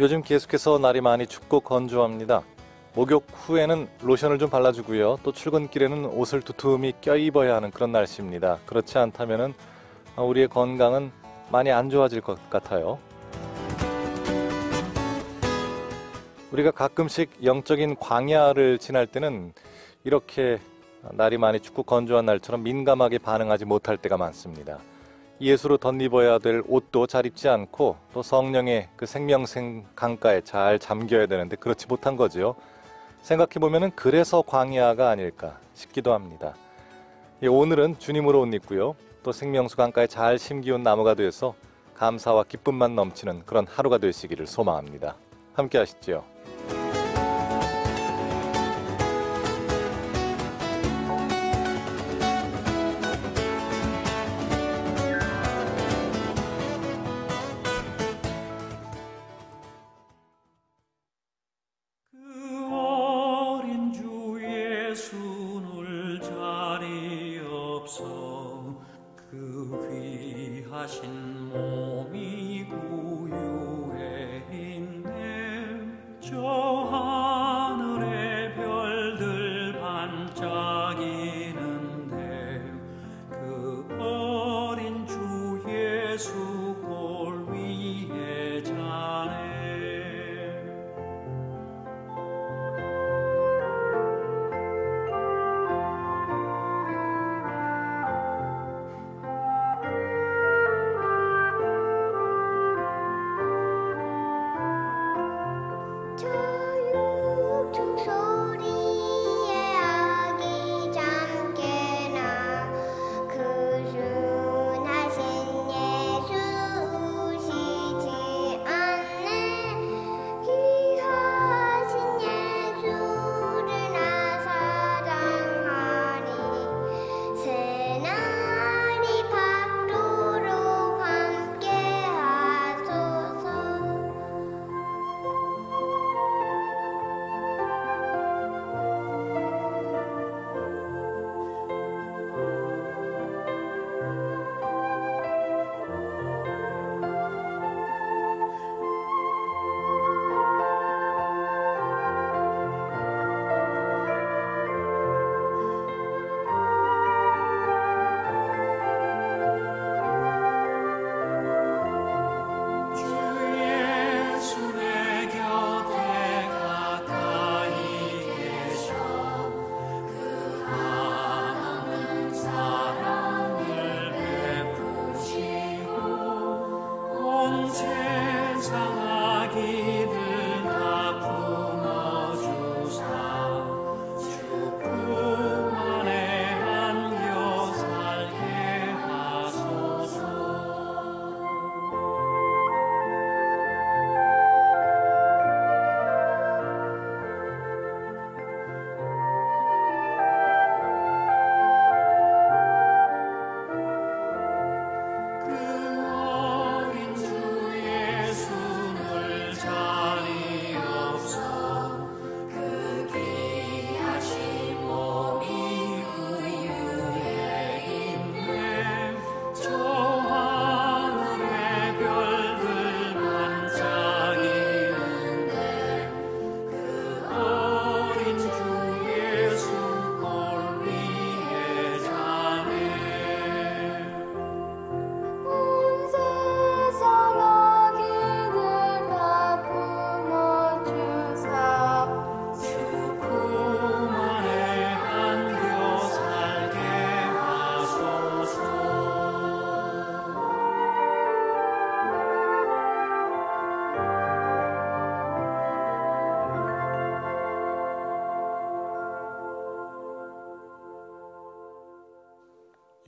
요즘 계속해서 날이 많이 춥고 건조합니다. 목욕 후에는 로션을 좀 발라주고요. 또 출근길에는 옷을 두툼히 껴입어야 하는 그런 날씨입니다. 그렇지 않다면 우리의 건강은 많이 안 좋아질 것 같아요. 우리가 가끔씩 영적인 광야를 지날 때는 이렇게 날이 많이 춥고 건조한 날처럼 민감하게 반응하지 못할 때가 많습니다. 예수로 덧입어야 될 옷도 잘 입지 않고 또 성령의 그 생명생 강가에 잘 잠겨야 되는데 그렇지 못한 거죠. 생각해보면 그래서 광야가 아닐까 싶기도 합니다. 오늘은 주님으로 옷 입고요. 또 생명수 강가에 잘 심기운 나무가 돼서 감사와 기쁨만 넘치는 그런 하루가 되시기를 소망합니다. 함께 하시죠. 하신 몸이 구유에 있네. 저 하늘의 별들 반짝이는데 그 어린 주 예수 골 위에 자네.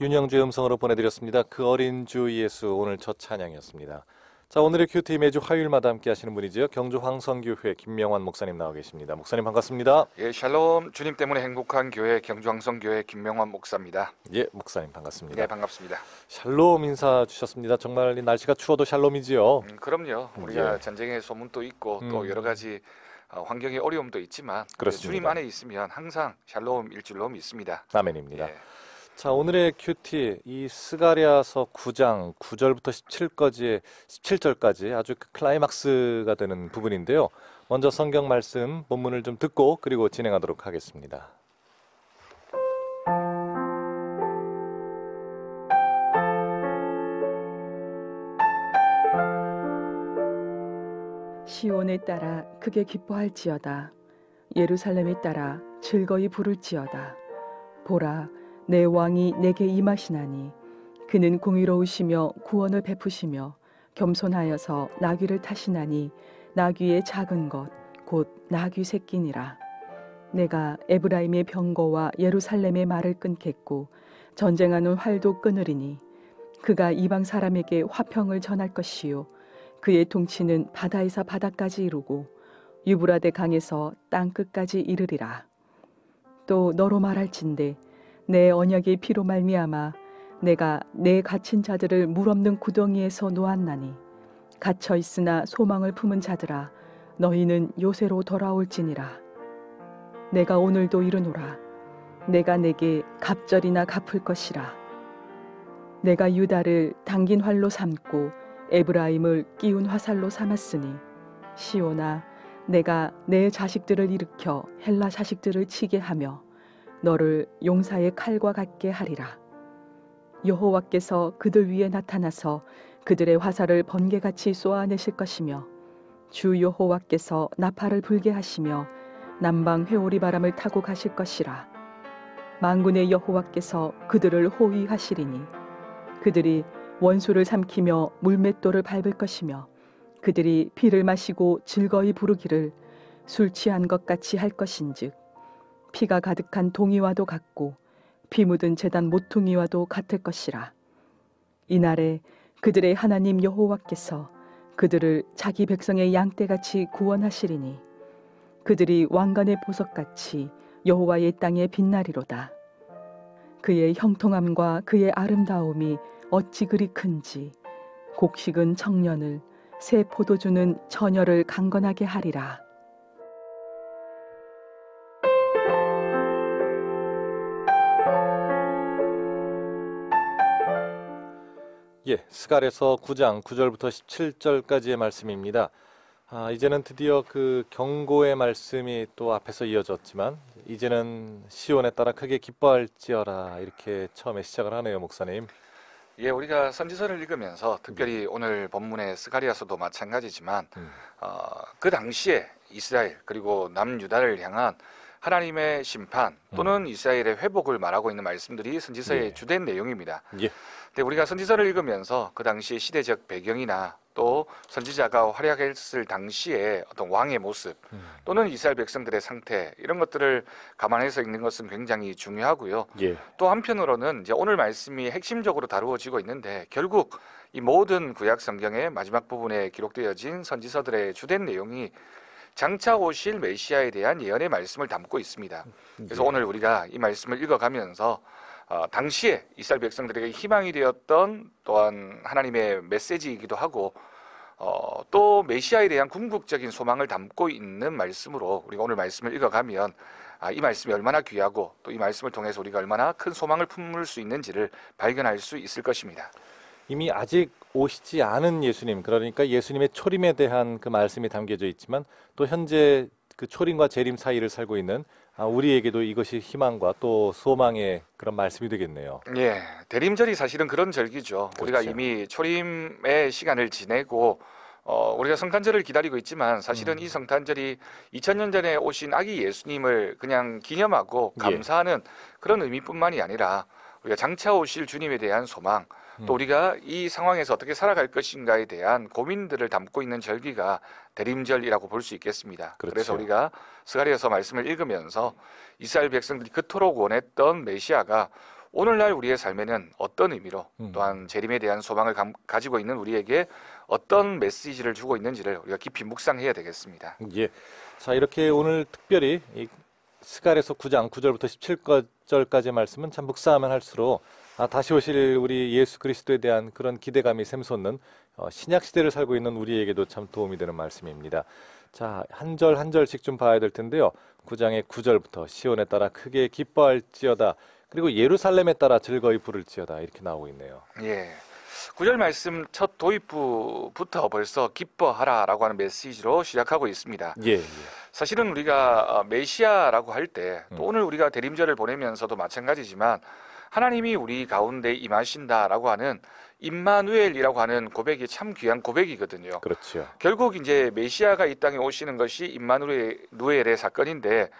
윤영주의 음성으로 보내드렸습니다. 그 어린 주 예수, 오늘 첫 찬양이었습니다. 자, 오늘의 큐티 매주 화요일마다 함께 하시는 분이죠. 경주 황성교회 김명환 목사님 나와 계십니다. 목사님 반갑습니다. 예, 샬롬. 주님 때문에 행복한 교회 경주 황성교회 김명환 목사입니다. 예, 목사님 반갑습니다. 네, 반갑습니다. 샬롬 인사 주셨습니다. 정말 날씨가 추워도 샬롬이지요. 그럼요. 우리가 예. 전쟁의 소문도 있고 또 여러 가지 환경의 어려움도 있지만 그렇습니다. 주님 안에 있으면 항상 샬롬 일줄로 믿습니다. 아멘입니다. 예. 자, 오늘의 큐티, 이 스가랴서 9장 9절부터 17절까지 아주 클라이막스가 되는 부분인데요. 먼저 성경 말씀 본문을 좀 듣고 그리고 진행하도록 하겠습니다. 시온에 따라 크게 기뻐할지어다. 예루살렘에 따라 즐거이 부를지어다. 보라, 내 왕이 내게 임하시나니 그는 공의로우시며 구원을 베푸시며 겸손하여서 나귀를 타시나니 나귀의 작은 것 곧 나귀 새끼니라. 내가 에브라임의 병거와 예루살렘의 말을 끊겠고 전쟁하는 활도 끊으리니 그가 이방 사람에게 화평을 전할 것이요 그의 통치는 바다에서 바다까지 이루고 유브라데 강에서 땅 끝까지 이르리라. 또 너로 말할진대 내 언약의 피로 말미암아 내가 내 갇힌 자들을 물 없는 구덩이에서 놓았나니 갇혀 있으나 소망을 품은 자들아 너희는 요새로 돌아올지니라. 내가 오늘도 이르노라. 내가 내게 갑절이나 갚을 것이라. 내가 유다를 당긴 활로 삼고 에브라임을 끼운 화살로 삼았으니 시온아 내가 내 자식들을 일으켜 헬라 자식들을 치게 하며 너를 용사의 칼과 같게 하리라. 여호와께서 그들 위에 나타나서 그들의 화살을 번개같이 쏘아내실 것이며 주 여호와께서 나팔을 불게 하시며 남방 회오리 바람을 타고 가실 것이라. 만군의 여호와께서 그들을 호위하시리니 그들이 원수를 삼키며 물맷돌을 밟을 것이며 그들이 피를 마시고 즐거이 부르기를 술 취한 것 같이 할 것인즉 피가 가득한 동이와도 같고 피 묻은 제단 모퉁이와도 같을 것이라. 이날에 그들의 하나님 여호와께서 그들을 자기 백성의 양떼같이 구원하시리니 그들이 왕관의 보석같이 여호와의 땅에 빛나리로다. 그의 형통함과 그의 아름다움이 어찌 그리 큰지 곡식은 청년을 새 포도주는 처녀를 강건하게 하리라. 예, 스가랴서 9장 9절부터 17절까지의 말씀입니다. 이제는 드디어 그 경고의 말씀이 또 앞에서 이어졌지만 이제는 시온에 따라 크게 기뻐할지어라 이렇게 처음에 시작을 하네요, 목사님. 예, 우리가 선지서를 읽으면서 특별히 오늘 본문의 스가랴서도 마찬가지지만 그 당시에 이스라엘 그리고 남유다를 향한 하나님의 심판 또는 이스라엘의 회복을 말하고 있는 말씀들이 선지서의 예. 주된 내용입니다. 예. 근데 우리가 선지서를 읽으면서 그 당시의 시대적 배경이나 또 선지자가 활약했을 당시의 어떤 왕의 모습 또는 이스라엘 백성들의 상태 이런 것들을 감안해서 읽는 것은 굉장히 중요하고요. 예. 또 한편으로는 이제 오늘 말씀이 핵심적으로 다루어지고 있는데 결국 이 모든 구약 성경의 마지막 부분에 기록되어진 선지서들의 주된 내용이 장차 오실 메시아에 대한 예언의 말씀을 담고 있습니다. 그래서 예. 오늘 우리가 이 말씀을 읽어가면서 당시에 이스라엘 백성들에게 희망이 되었던 또한 하나님의 메시지이기도 하고 또 메시아에 대한 궁극적인 소망을 담고 있는 말씀으로 우리가 오늘 말씀을 읽어가면 이 말씀이 얼마나 귀하고 또 이 말씀을 통해서 우리가 얼마나 큰 소망을 품을 수 있는지를 발견할 수 있을 것입니다. 이미 아직 오시지 않은 예수님, 그러니까 예수님의 초림에 대한 그 말씀이 담겨져 있지만 또 현재 그 초림과 재림 사이를 살고 있는 우리에게도 이것이 희망과 또 소망의 그런 말씀이 되겠네요. 예, 대림절이 사실은 그런 절기죠. 그렇죠. 우리가 이미 초림의 시간을 지내고 우리가 성탄절을 기다리고 있지만 사실은 이 성탄절이 2000년 전에 오신 아기 예수님을 그냥 기념하고 감사하는 그런 의미뿐만이 아니라 우리가 장차 오실 주님에 대한 소망 또 우리가 이 상황에서 어떻게 살아갈 것인가에 대한 고민들을 담고 있는 절기가 대림절이라고 볼 수 있겠습니다. 그렇죠. 그래서 우리가 스가랴서 말씀을 읽으면서 이스라엘 백성들이 그토록 원했던 메시아가 오늘날 우리의 삶에는 어떤 의미로 또한 재림에 대한 소망을 가지고 있는 우리에게 어떤 메시지를 주고 있는지를 우리가 깊이 묵상해야 되겠습니다. 예. 자, 이렇게 오늘 특별히 이 스가랴서 9장 9절부터 17절까지의 말씀은 참 묵상하면 할수록 다시 오실 우리 예수 그리스도에 대한 그런 기대감이 샘솟는 신약 시대를 살고 있는 우리에게도 참 도움이 되는 말씀입니다. 자, 한 절 한 절씩 좀 봐야 될 텐데요. 9장의 9절부터 시온에 따라 크게 기뻐할지어다. 그리고 예루살렘에 따라 즐거이 부를지어다 이렇게 나오고 있네요. 예. 9절 말씀 첫 도입부부터 벌써 기뻐하라라고 하는 메시지로 시작하고 있습니다. 예, 예. 사실은 우리가 메시아라고 할 때 또 오늘 우리가 대림절을 보내면서도 마찬가지지만 하나님이 우리 가운데 임하신다라고 하는 임마누엘이라고 하는 고백이 참 귀한 고백이거든요. 그렇죠. 결국 이제 메시아가 이 땅에 오시는 것이 임마누엘의 사건인데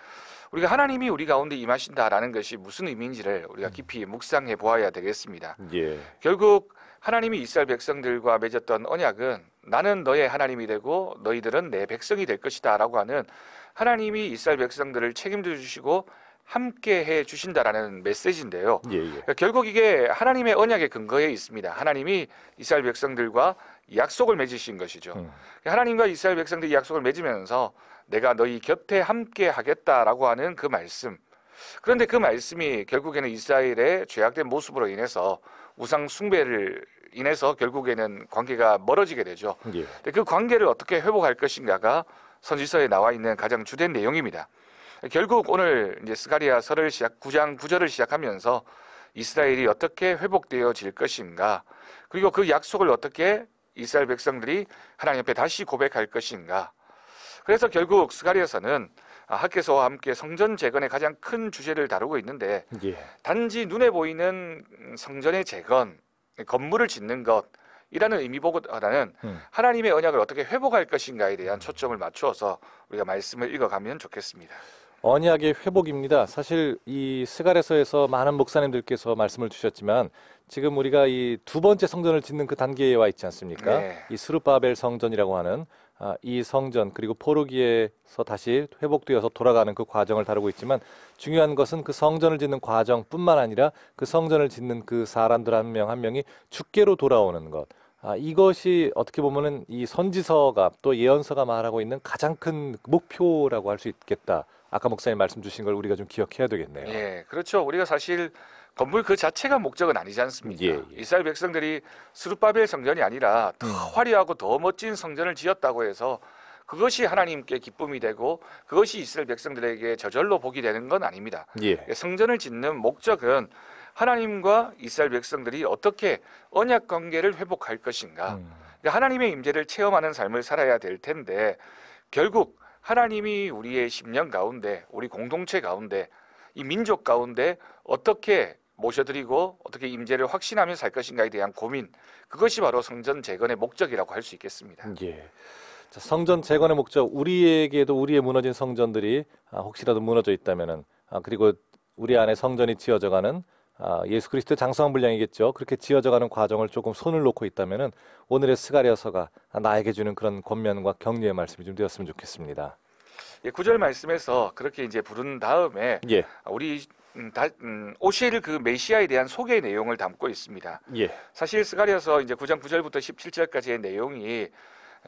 우리가 하나님이 우리 가운데 임하신다라는 것이 무슨 의미인지를 우리가 깊이 묵상해 보아야 되겠습니다. 예. 결국 하나님이 이스라엘 백성들과 맺었던 언약은 나는 너의 하나님이 되고 너희들은 내 백성이 될 것이다 라고 하는 하나님이 이스라엘 백성들을 책임져 주시고 함께 해 주신다라는 메시지인데요. 예, 예. 결국 이게 하나님의 언약의 근거에 있습니다. 하나님이 이스라엘 백성들과 약속을 맺으신 것이죠. 하나님과 이스라엘 백성들이 약속을 맺으면서 내가 너희 곁에 함께 하겠다라고 하는 그 말씀. 그런데 그 말씀이 결국에는 이스라엘의 죄악된 모습으로 인해서 우상 숭배를 인해서 결국에는 관계가 멀어지게 되죠. 예. 근데 그 관계를 어떻게 회복할 것인가가 선지서에 나와 있는 가장 주된 내용입니다. 결국 오늘 이제 스가랴서를 9장 9절을 시작하면서 이스라엘이 어떻게 회복되어질 것인가, 그리고 그 약속을 어떻게 이스라엘 백성들이 하나님 앞에 다시 고백할 것인가. 그래서 결국 스가랴서는 학개서와 함께 성전 재건의 가장 큰 주제를 다루고 있는데 예. 단지 눈에 보이는 성전의 재건, 건물을 짓는 것이라는 의미보다는 하나님의 언약을 어떻게 회복할 것인가에 대한 초점을 맞추어서 우리가 말씀을 읽어가면 좋겠습니다. 언약의 회복입니다. 사실 이 스가랴서에서 많은 목사님들께서 말씀을 주셨지만 지금 우리가 이 두 번째 성전을 짓는 그 단계에 와 있지 않습니까? 네. 이 스룹바벨 성전이라고 하는 이 성전, 그리고 포르기에서 다시 회복되어서 돌아가는 그 과정을 다루고 있지만 중요한 것은 그 성전을 짓는 과정뿐만 아니라 그 성전을 짓는 그 사람들 한 명 한 명이 주께로 돌아오는 것. 이것이 어떻게 보면은 이 선지서가 또 예언서가 말하고 있는 가장 큰 목표라고 할 수 있겠다. 아까 목사님 말씀 주신 걸 우리가 좀 기억해야 되겠네요. 예, 그렇죠. 우리가 사실 건물 그 자체가 목적은 아니지 않습니까? 예, 예. 이스라엘 백성들이 스룹바벨 성전이 아니라 더 화려하고 더 멋진 성전을 지었다고 해서 그것이 하나님께 기쁨이 되고 그것이 이스라엘 백성들에게 저절로 복이 되는 건 아닙니다. 예. 성전을 짓는 목적은 하나님과 이스라엘 백성들이 어떻게 언약 관계를 회복할 것인가. 하나님의 임재를 체험하는 삶을 살아야 될 텐데 결국 하나님이 우리의 심령 가운데, 우리 공동체 가운데, 이 민족 가운데 어떻게 모셔드리고 어떻게 임재를 확신하며 살 것인가에 대한 고민, 그것이 바로 성전 재건의 목적이라고 할 수 있겠습니다. 예. 자, 성전 재건의 목적, 우리에게도 우리의 무너진 성전들이 혹시라도 무너져 있다면은 그리고 우리 안에 성전이 지어져가는 예수 그리스도의 장성한 분량이겠죠. 그렇게 지어져가는 과정을 조금 손을 놓고 있다면은 오늘의 스가랴서가 나에게 주는 그런 권면과 격려의 말씀이 좀 되었으면 좋겠습니다. 예, 9절 말씀에서 그렇게 이제 부른 다음에 예. 우리 오실 그 메시아에 대한 소개의 내용을 담고 있습니다. 예. 사실 스가랴서 이제 9장 9절부터 17절까지의 내용이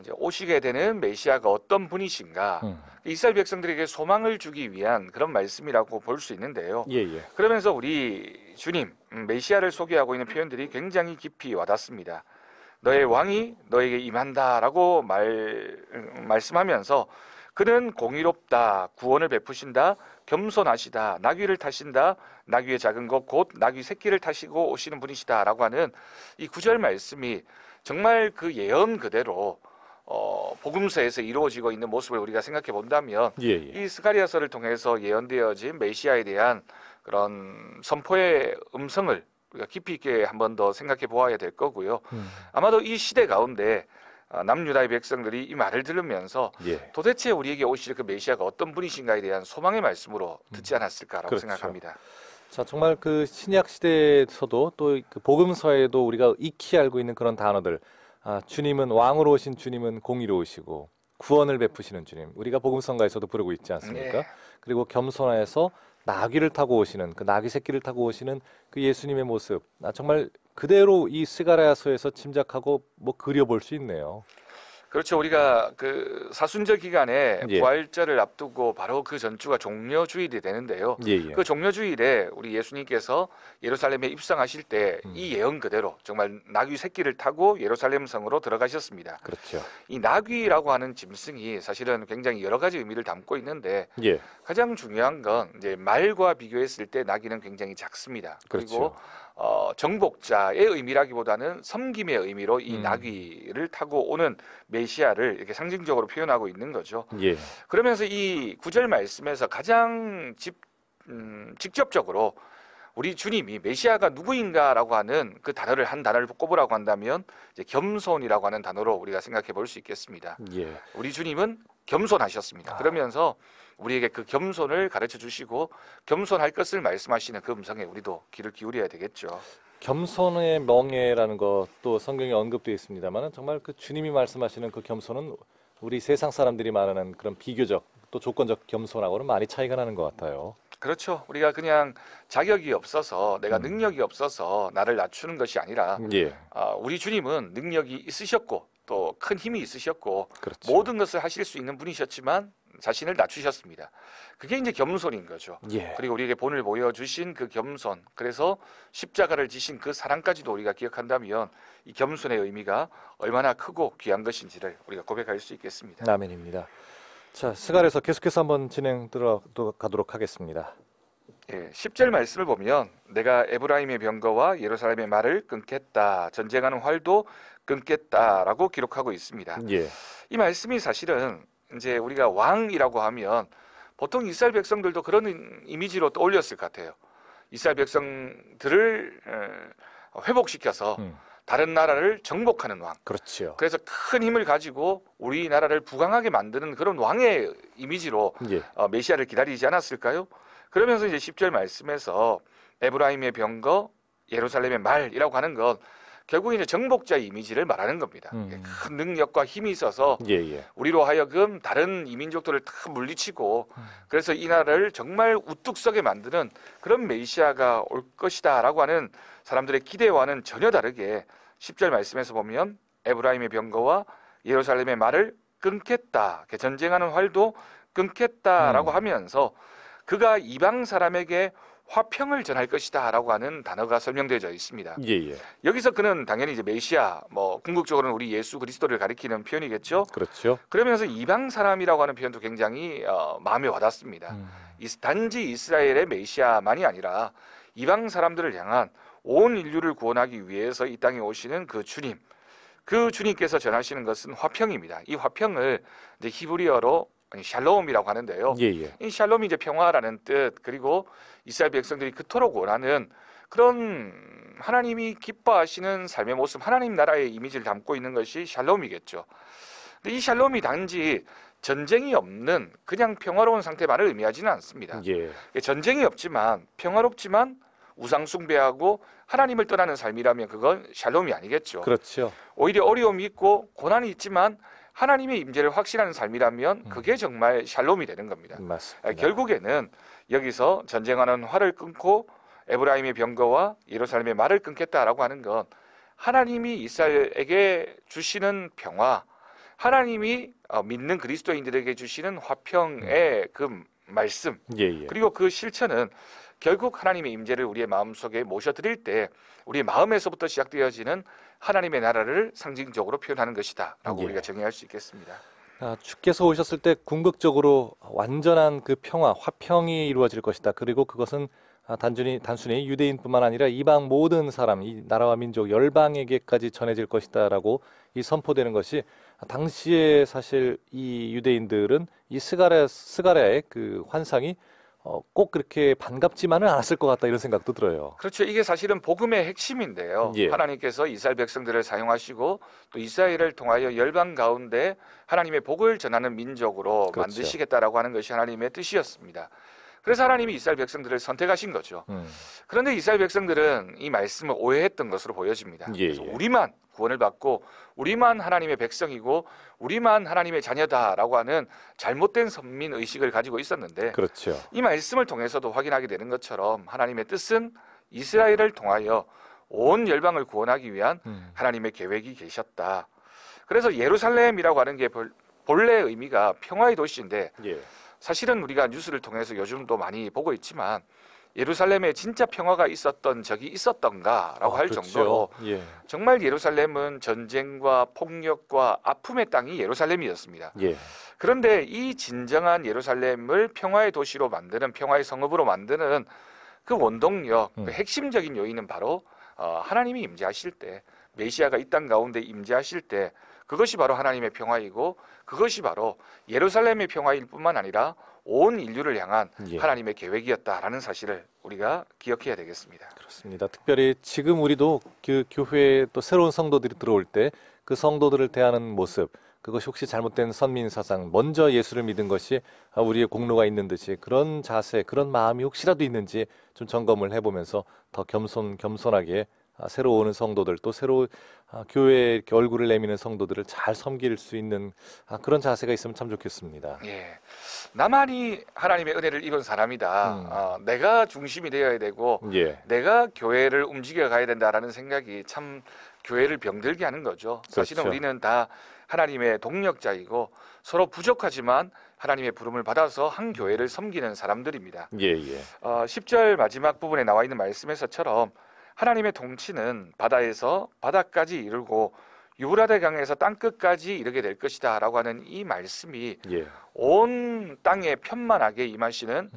이제 오시게 되는 메시아가 어떤 분이신가, 이스라엘 백성들에게 소망을 주기 위한 그런 말씀이라고 볼 수 있는데요. 예, 예. 그러면서 우리 주님 메시아를 소개하고 있는 표현들이 굉장히 깊이 와닿습니다. 너의 왕이 너에게 임한다라고 말씀하면서 그는 공의롭다, 구원을 베푸신다, 겸손하시다, 나귀를 타신다, 나귀의 작은 것 곧 나귀 새끼를 타시고 오시는 분이시다라고 하는 이 9절 말씀이 정말 그 예언 그대로 복음서에서 이루어지고 있는 모습을 우리가 생각해 본다면 예, 예. 이 스가랴서를 통해서 예언되어진 메시아에 대한 그런 선포의 음성을 우리가 깊이 있게 한 번 더 생각해 보아야 될 거고요. 아마도 이 시대 가운데 남유다의 백성들이 이 말을 들으면서 예. 도대체 우리에게 오실 그 메시아가 어떤 분이신가에 대한 소망의 말씀으로 듣지 않았을까라고 그렇죠. 생각합니다. 자, 정말 그 신약 시대에서도 또 그 복음서에도 우리가 익히 알고 있는 그런 단어들, 주님은 왕으로 오신 주님은 공의로우시고 구원을 베푸시는 주님, 우리가 복음성가에서도 부르고 있지 않습니까? 네. 그리고 겸손해서 나귀를 타고 오시는 그 나귀 새끼를 타고 오시는 그 예수님의 모습, 정말 그대로 이 스가랴서에서 짐작하고 뭐 그려볼 수 있네요. 그렇죠. 우리가 그 사순절 기간에 예. 부활절을 앞두고 바로 그 전주가 종려주일이 되는데요. 예, 예. 그 종려주일에 우리 예수님께서 예루살렘에 입성하실 때 이 예언 그대로 정말 나귀 새끼를 타고 예루살렘 성으로 들어가셨습니다. 그렇죠. 이 나귀라고 하는 짐승이 사실은 굉장히 여러 가지 의미를 담고 있는데 예. 가장 중요한 건 이제 말과 비교했을 때 나귀는 굉장히 작습니다. 그리고 그렇죠. 정복자의 의미라기보다는 섬김의 의미로 이 음. 나귀를 타고 오는 메시아를 이렇게 상징적으로 표현하고 있는 거죠. 예. 그러면서 이 구절 말씀에서 가장 직접적으로 우리 주님이 메시아가 누구인가라고 하는 그 단어를 한 단어를 꼽으라고 한다면 이제 겸손이라고 하는 단어로 우리가 생각해 볼 수 있겠습니다. 예. 우리 주님은 겸손하셨습니다. 그러면서 우리에게 그 겸손을 가르쳐 주시고 겸손할 것을 말씀하시는 그 음성에 우리도 귀를 기울여야 되겠죠. 겸손의 명예라는 것도 성경에 언급되어 있습니다만 정말 그 주님이 말씀하시는 그 겸손은 우리 세상 사람들이 말하는 그런 비교적 또 조건적 겸손하고는 많이 차이가 나는 것 같아요. 그렇죠. 우리가 그냥 자격이 없어서 내가 능력이 없어서 나를 낮추는 것이 아니라 예. 우리 주님은 능력이 있으셨고 또 큰 힘이 있으셨고 그렇죠. 모든 것을 하실 수 있는 분이셨지만 자신을 낮추셨습니다. 그게 이제 겸손인 거죠. 예. 그리고 우리에게 본을 보여주신 그 겸손, 그래서 십자가를 지신 그 사랑까지도 우리가 기억한다면 이 겸손의 의미가 얼마나 크고 귀한 것인지를 우리가 고백할 수 있겠습니다. 아멘입니다. 자, 스갈에서 계속해서 한번 진행 들어가도록 하겠습니다. 예, 10절 말씀을 보면 내가 에브라임의 병거와 예루살렘의 말을 끊겠다, 전쟁하는 활도 끊겠다라고 기록하고 있습니다. 예. 이 말씀이 사실은 이제 우리가 왕이라고 하면 보통 이스라엘 백성들도 그런 이미지로 떠올렸을 것 같아요. 이스라엘 백성들을 회복시켜서 다른 나라를 정복하는 왕. 그렇죠. 그래서 큰 힘을 가지고 우리나라를 부강하게 만드는 그런 왕의 이미지로 예. 메시아를 기다리지 않았을까요? 그러면서 이제 10절 말씀에서 에브라임의 병거, 예루살렘의 말이라고 하는 건 결국 이제 정복자의 이미지를 말하는 겁니다. 큰 능력과 힘이 있어서 예, 예. 우리로 하여금 다른 이민족들을 다 물리치고 그래서 이 나라를 정말 우뚝 서게 만드는 그런 메시아가 올 것이다라고 하는 사람들의 기대와는 전혀 다르게 10절 말씀에서 보면 에브라임의 병거와 예루살렘의 말을 끊겠다. 전쟁하는 활도 끊겠다라고 하면서 그가 이방 사람에게 화평을 전할 것이다라고 하는 단어가 설명되어져 있습니다. 예, 예. 여기서 그는 당연히 이제 메시아, 궁극적으로는 우리 예수 그리스도를 가리키는 표현이겠죠. 그렇죠. 그러면서 이방 사람이라고 하는 표현도 굉장히 마음에 와닿습니다. 단지 이스라엘의 메시아만이 아니라 이방 사람들을 향한 온 인류를 구원하기 위해서 이 땅에 오시는 그 주님, 그 주님께서 전하시는 것은 화평입니다. 이 화평을 이제 히브리어로 샬롬이라고 하는데요. 예, 예. 이 샬롬이 이제 평화라는 뜻, 그리고 이스라엘 백성들이 그토록 원하는 그런 하나님이 기뻐하시는 삶의 모습, 하나님 나라의 이미지를 담고 있는 것이 샬롬이겠죠. 근데 이 샬롬이 단지 전쟁이 없는 그냥 평화로운 상태만을 의미하지는 않습니다. 예. 전쟁이 없지만 평화롭지만 우상 숭배하고 하나님을 떠나는 삶이라면 그건 샬롬이 아니겠죠. 그렇죠. 오히려 어려움이 있고 고난이 있지만 하나님의 임재를 확신하는 삶이라면 그게 정말 샬롬이 되는 겁니다. 맞습니다. 결국에는 여기서 전쟁하는 활을 끊고 에브라임의 병거와 예루살렘의 말을 끊겠다라고 하는 건 하나님이 이스라엘에게 주시는 평화, 하나님이 믿는 그리스도인들에게 주시는 화평의 그 말씀, 예, 예. 그리고 그 실천은 결국 하나님의 임재를 우리의 마음속에 모셔드릴 때 우리의 마음에서부터 시작되어지는 하나님의 나라를 상징적으로 표현하는 것이다 라고 예. 우리가 정의할 수 있겠습니다. 주께서 오셨을 때 궁극적으로 완전한 그 평화, 화평이 이루어질 것이다. 그리고 그것은 단순히 유대인뿐만 아니라 이방 모든 사람, 이 나라와 민족, 열방에게까지 전해질 것이다라고 이 선포되는 것이 당시에 사실 이 유대인들은 이 스가랴의 그 환상이 꼭 그렇게 반갑지만은 않았을 것 같다 이런 생각도 들어요. 그렇죠. 이게 사실은 복음의 핵심인데요. 예. 하나님께서 이스라엘 백성들을 사용하시고 또 이스라엘을 통하여 열방 가운데 하나님의 복을 전하는 민족으로 그렇죠. 만드시겠다라고 하는 것이 하나님의 뜻이었습니다. 그래서 하나님이 이스라엘 백성들을 선택하신 거죠. 그런데 이스라엘 백성들은 이 말씀을 오해했던 것으로 보여집니다. 예, 그래서 예. 우리만 구원을 받고 우리만 하나님의 백성이고 우리만 하나님의 자녀다라고 하는 잘못된 선민 의식을 가지고 있었는데 그렇죠. 이 말씀을 통해서도 확인하게 되는 것처럼 하나님의 뜻은 이스라엘을 통하여 온 열방을 구원하기 위한 하나님의 계획이 계셨다. 그래서 예루살렘이라고 하는 게 본래 의미가 평화의 도시인데 예. 사실은 우리가 뉴스를 통해서 요즘도 많이 보고 있지만 예루살렘에 진짜 평화가 있었던 적이 있었던가라고 할 그렇죠. 정도로 예. 정말 예루살렘은 전쟁과 폭력과 아픔의 땅이 예루살렘이었습니다. 예. 그런데 이 진정한 예루살렘을 평화의 도시로 만드는, 평화의 성읍으로 만드는 그 원동력, 그 핵심적인 요인은 바로 하나님이 임재하실 때, 메시아가 이 땅 가운데 임재하실 때 그것이 바로 하나님의 평화이고 그것이 바로 예루살렘의 평화일 뿐만 아니라 온 인류를 향한 예. 하나님의 계획이었다라는 사실을 우리가 기억해야 되겠습니다. 그렇습니다. 특별히 지금 우리도 그 교회에 또 새로운 성도들이 들어올 때 그 성도들을 대하는 모습, 그것이 혹시 잘못된 선민 사상, 먼저 예수를 믿은 것이 우리의 공로가 있는 듯이 그런 자세, 그런 마음이 혹시라도 있는지 좀 점검을 해보면서 더 겸손하게 새로 오는 성도들, 또 새로 교회에 이렇게 얼굴을 내미는 성도들을 잘 섬길 수 있는 그런 자세가 있으면 참 좋겠습니다. 예, 나만이 하나님의 은혜를 입은 사람이다. 내가 중심이 되어야 되고 예. 내가 교회를 움직여 가야 된다라는 생각이 참 교회를 병들게 하는 거죠. 사실은 그렇죠. 우리는 다 하나님의 동력자이고 서로 부족하지만 하나님의 부름을 받아서 한 교회를 섬기는 사람들입니다. 예, 예. 10절 마지막 부분에 나와 있는 말씀에서처럼 하나님의 통치는 바다에서 바다까지 이르고 유브라데 강에서 땅끝까지 이르게 될 것이다 라고 하는 이 말씀이 예. 온 땅에 편만하게 임하시는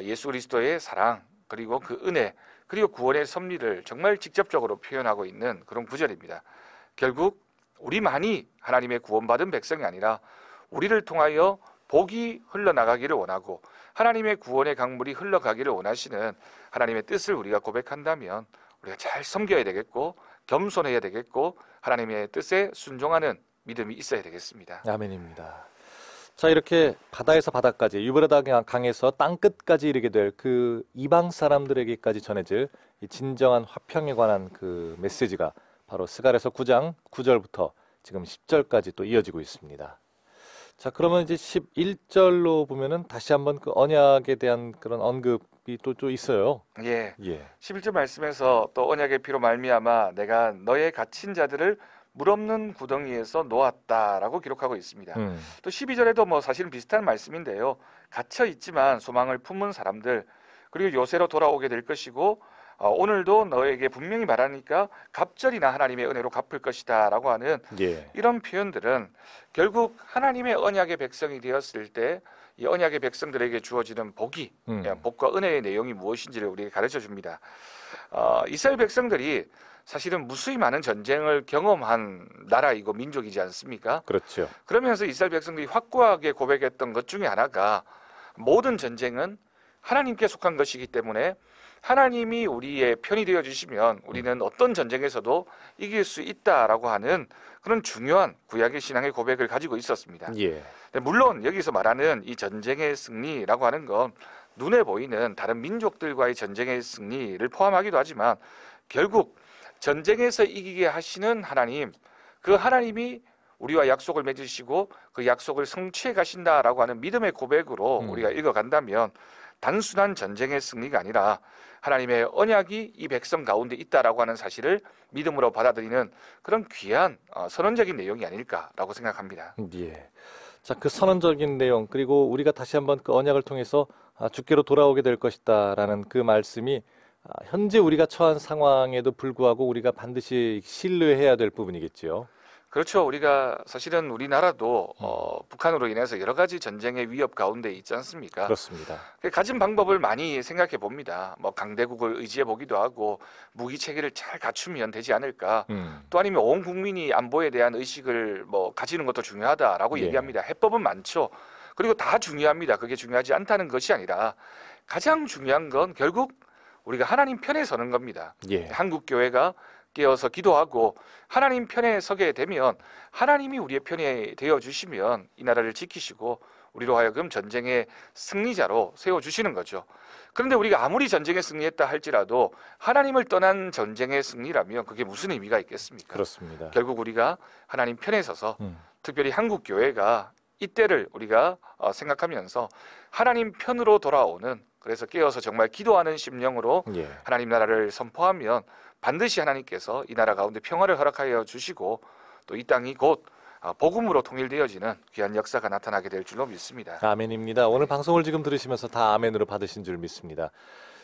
예수 그리스도의 사랑, 그리고 그 은혜, 그리고 구원의 섭리를 정말 직접적으로 표현하고 있는 그런 구절입니다. 결국 우리만이 하나님의 구원받은 백성이 아니라 우리를 통하여 복이 흘러나가기를 원하고 하나님의 구원의 강물이 흘러가기를 원하시는 하나님의 뜻을 우리가 고백한다면 우리가 잘 섬겨야 되겠고 겸손해야 되겠고 하나님의 뜻에 순종하는 믿음이 있어야 되겠습니다. 아멘입니다. 자, 이렇게 바다에서 바다까지, 유브라데 강에서 땅끝까지 이르게 될 그 이방 사람들에게까지 전해질 이 진정한 화평에 관한 그 메시지가 바로 스가랴서 9장 9절부터 지금 10절까지 또 이어지고 있습니다. 자, 그러면 이제 11절로 보면은 다시 한번 그 언약에 대한 그런 언급이 또 있어요. 예. 예. 11절 말씀에서 또 언약의 피로 말미암아 내가 너의 갇힌 자들을 물 없는 구덩이에서 놓았다라고 기록하고 있습니다. 또 12절에도 뭐 사실은 비슷한 말씀인데요. 갇혀 있지만 소망을 품은 사람들, 그리고 요새로 돌아오게 될 것이고 오늘도 너에게 분명히 말하니까 갑절이나 하나님의 은혜로 갚을 것이다 라고 하는 예. 이런 표현들은 결국 하나님의 언약의 백성이 되었을 때 이 언약의 백성들에게 주어지는 복이 복과 은혜의 내용이 무엇인지를 우리에게 가르쳐 줍니다. 이스라엘 백성들이 사실은 무수히 많은 전쟁을 경험한 나라이고 민족이지 않습니까? 그렇죠. 그러면서 이스라엘 백성들이 확고하게 고백했던 것 중에 하나가 모든 전쟁은 하나님께 속한 것이기 때문에 하나님이 우리의 편이 되어 주시면 우리는 어떤 전쟁에서도 이길 수 있다라고 하는 그런 중요한 구약의 신앙의 고백을 가지고 있었습니다. 예. 물론 여기서 말하는 이 전쟁의 승리라고 하는 건 눈에 보이는 다른 민족들과의 전쟁의 승리를 포함하기도 하지만 결국 전쟁에서 이기게 하시는 하나님, 그 하나님이 우리와 약속을 맺으시고 그 약속을 성취해 가신다라고 하는 믿음의 고백으로 우리가 읽어간다면 단순한 전쟁의 승리가 아니라 하나님의 언약이 이 백성 가운데 있다라고 하는 사실을 믿음으로 받아들이는 그런 귀한 선언적인 내용이 아닐까라고 생각합니다. 예. 자, 그 선언적인 내용, 그리고 우리가 다시 한번 그 언약을 통해서 주께로 돌아오게 될 것이다라는 그 말씀이 현재 우리가 처한 상황에도 불구하고 우리가 반드시 신뢰해야 될 부분이겠지요. 그렇죠. 우리가 사실은 우리나라도 북한으로 인해서 여러 가지 전쟁의 위협 가운데 있지 않습니까? 그렇습니다. 가진 방법을 많이 생각해 봅니다. 뭐 강대국을 의지해 보기도 하고 무기 체계를 잘 갖추면 되지 않을까. 또 아니면 온 국민이 안보에 대한 의식을 뭐 가지는 것도 중요하다라고 예. 얘기합니다. 해법은 많죠. 그리고 다 중요합니다. 그게 중요하지 않다는 것이 아니라 가장 중요한 건 결국 우리가 하나님 편에 서는 겁니다. 예. 한국 교회가 깨어서 기도하고 하나님 편에 서게 되면 하나님이 우리의 편에 되어 주시면 이 나라를 지키시고 우리로 하여금 전쟁의 승리자로 세워주시는 거죠. 그런데 우리가 아무리 전쟁에 승리했다 할지라도 하나님을 떠난 전쟁의 승리라면 그게 무슨 의미가 있겠습니까? 그렇습니다. 결국 우리가 하나님 편에 서서 특별히 한국 교회가 이때를 우리가 생각하면서 하나님 편으로 돌아오는, 그래서 깨어서 정말 기도하는 심령으로 예. 하나님 나라를 선포하면 반드시 하나님께서 이 나라 가운데 평화를 허락하여 주시고 또 이 땅이 곧 복음으로 통일되어지는 귀한 역사가 나타나게 될 줄로 믿습니다. 아멘입니다. 오늘 방송을 지금 들으시면서 다 아멘으로 받으신 줄 믿습니다.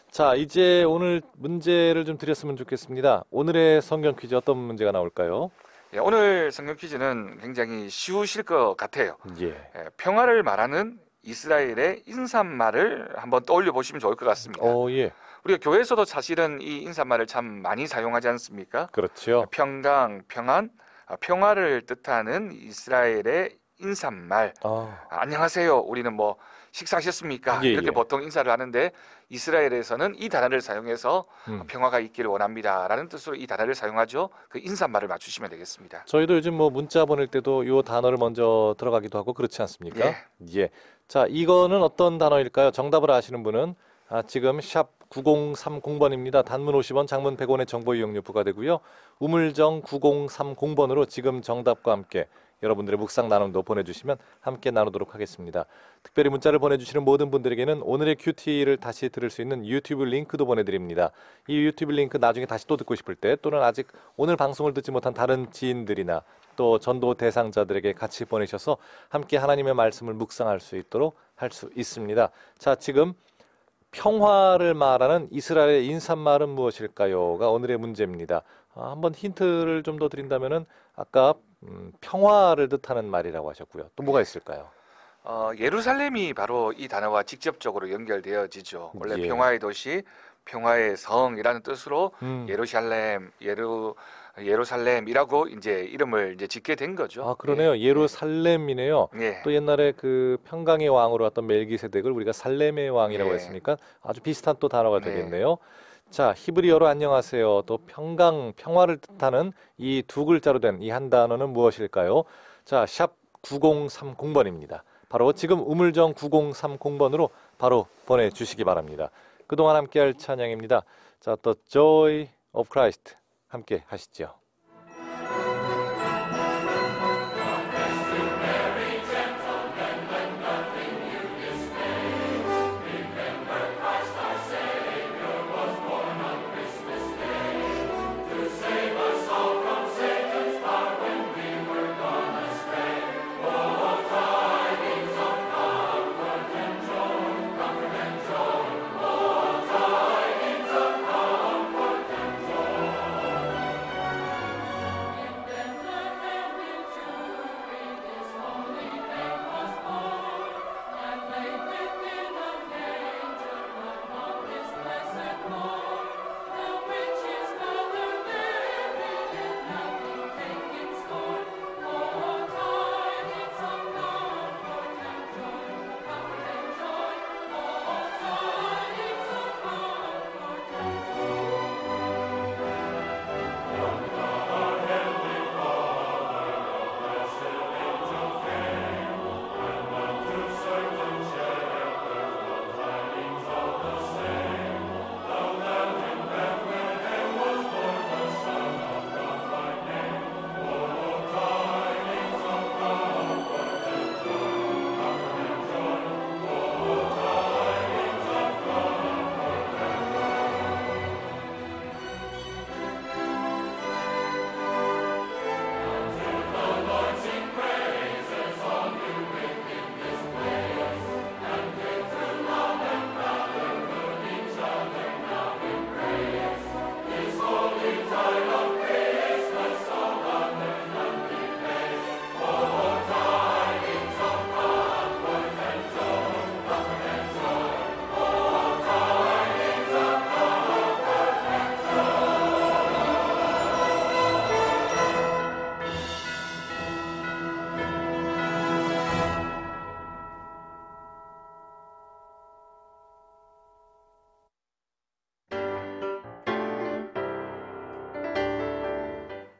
자, 이제 오늘 문제를 좀 드렸으면 좋겠습니다. 오늘의 성경 퀴즈 어떤 문제가 나올까요? 예, 오늘 성경 퀴즈는 굉장히 쉬우실 것 같아요. 예. 평화를 말하는 이스라엘의 인사말을 한번 떠올려 보시면 좋을 것 같습니다. 예. 우리가 교회에서도 사실은 이 인사말을 참 많이 사용하지 않습니까? 그렇죠. 평강, 평안, 평화를 뜻하는 이스라엘의 인사말. 안녕하세요. 우리는 뭐 식사하셨습니까? 예, 이렇게 예. 보통 인사를 하는데 이스라엘에서는 이 단어를 사용해서 평화가 있기를 원합니다라는 뜻으로 이 단어를 사용하죠. 그 인사말을 맞추시면 되겠습니다. 저희도 요즘 뭐 문자 보낼 때도 이 단어를 먼저 들어가기도 하고 그렇지 않습니까? 예. 자, 이거는 어떤 단어일까요? 정답을 아시는 분은 지금 샵 9030번입니다. 단문 50원, 장문 100원의 정보 이용료 부과되고요. 우물정 9030번으로 지금 정답과 함께 여러분들의 묵상 나눔도 보내주시면 함께 나누도록 하겠습니다. 특별히 문자를 보내주시는 모든 분들에게는 오늘의 큐티를 다시 들을 수 있는 유튜브 링크도 보내드립니다. 이 유튜브 링크 나중에 다시 또 듣고 싶을 때 또는 아직 오늘 방송을 듣지 못한 다른 지인들이나 또 전도 대상자들에게 같이 보내셔서 함께 하나님의 말씀을 묵상할 수 있도록 할 수 있습니다. 자, 지금 평화를 말하는 이스라엘의 인사말은 무엇일까요?가 오늘의 문제입니다. 한번 힌트를 좀 더 드린다면은 아까 평화를 뜻하는 말이라고 하셨고요. 또 뭐가 있을까요? 예루살렘이 바로 이 단어와 직접적으로 연결되어지죠. 원래 예. 평화의 도시, 평화의 성이라는 뜻으로 예루살렘이라고 이제 이름을 이제 짓게 된 거죠. 그러네요. 예루살렘이네요. 예. 또 옛날에 그 평강의 왕으로 왔던 멜기세덱을 우리가 살렘의 왕이라고 예. 했으니까 아주 비슷한 또 단어가 되겠네요. 자, 히브리어로 안녕하세요. 또 평화를 뜻하는 이 두 글자로 된 이 한 단어는 무엇일까요? 자, 샵 9030번입니다. 바로 지금 우물정 9030번으로 바로 보내주시기 바랍니다. 그동안 함께할 찬양입니다. 자, The Joy of Christ 함께 하시죠.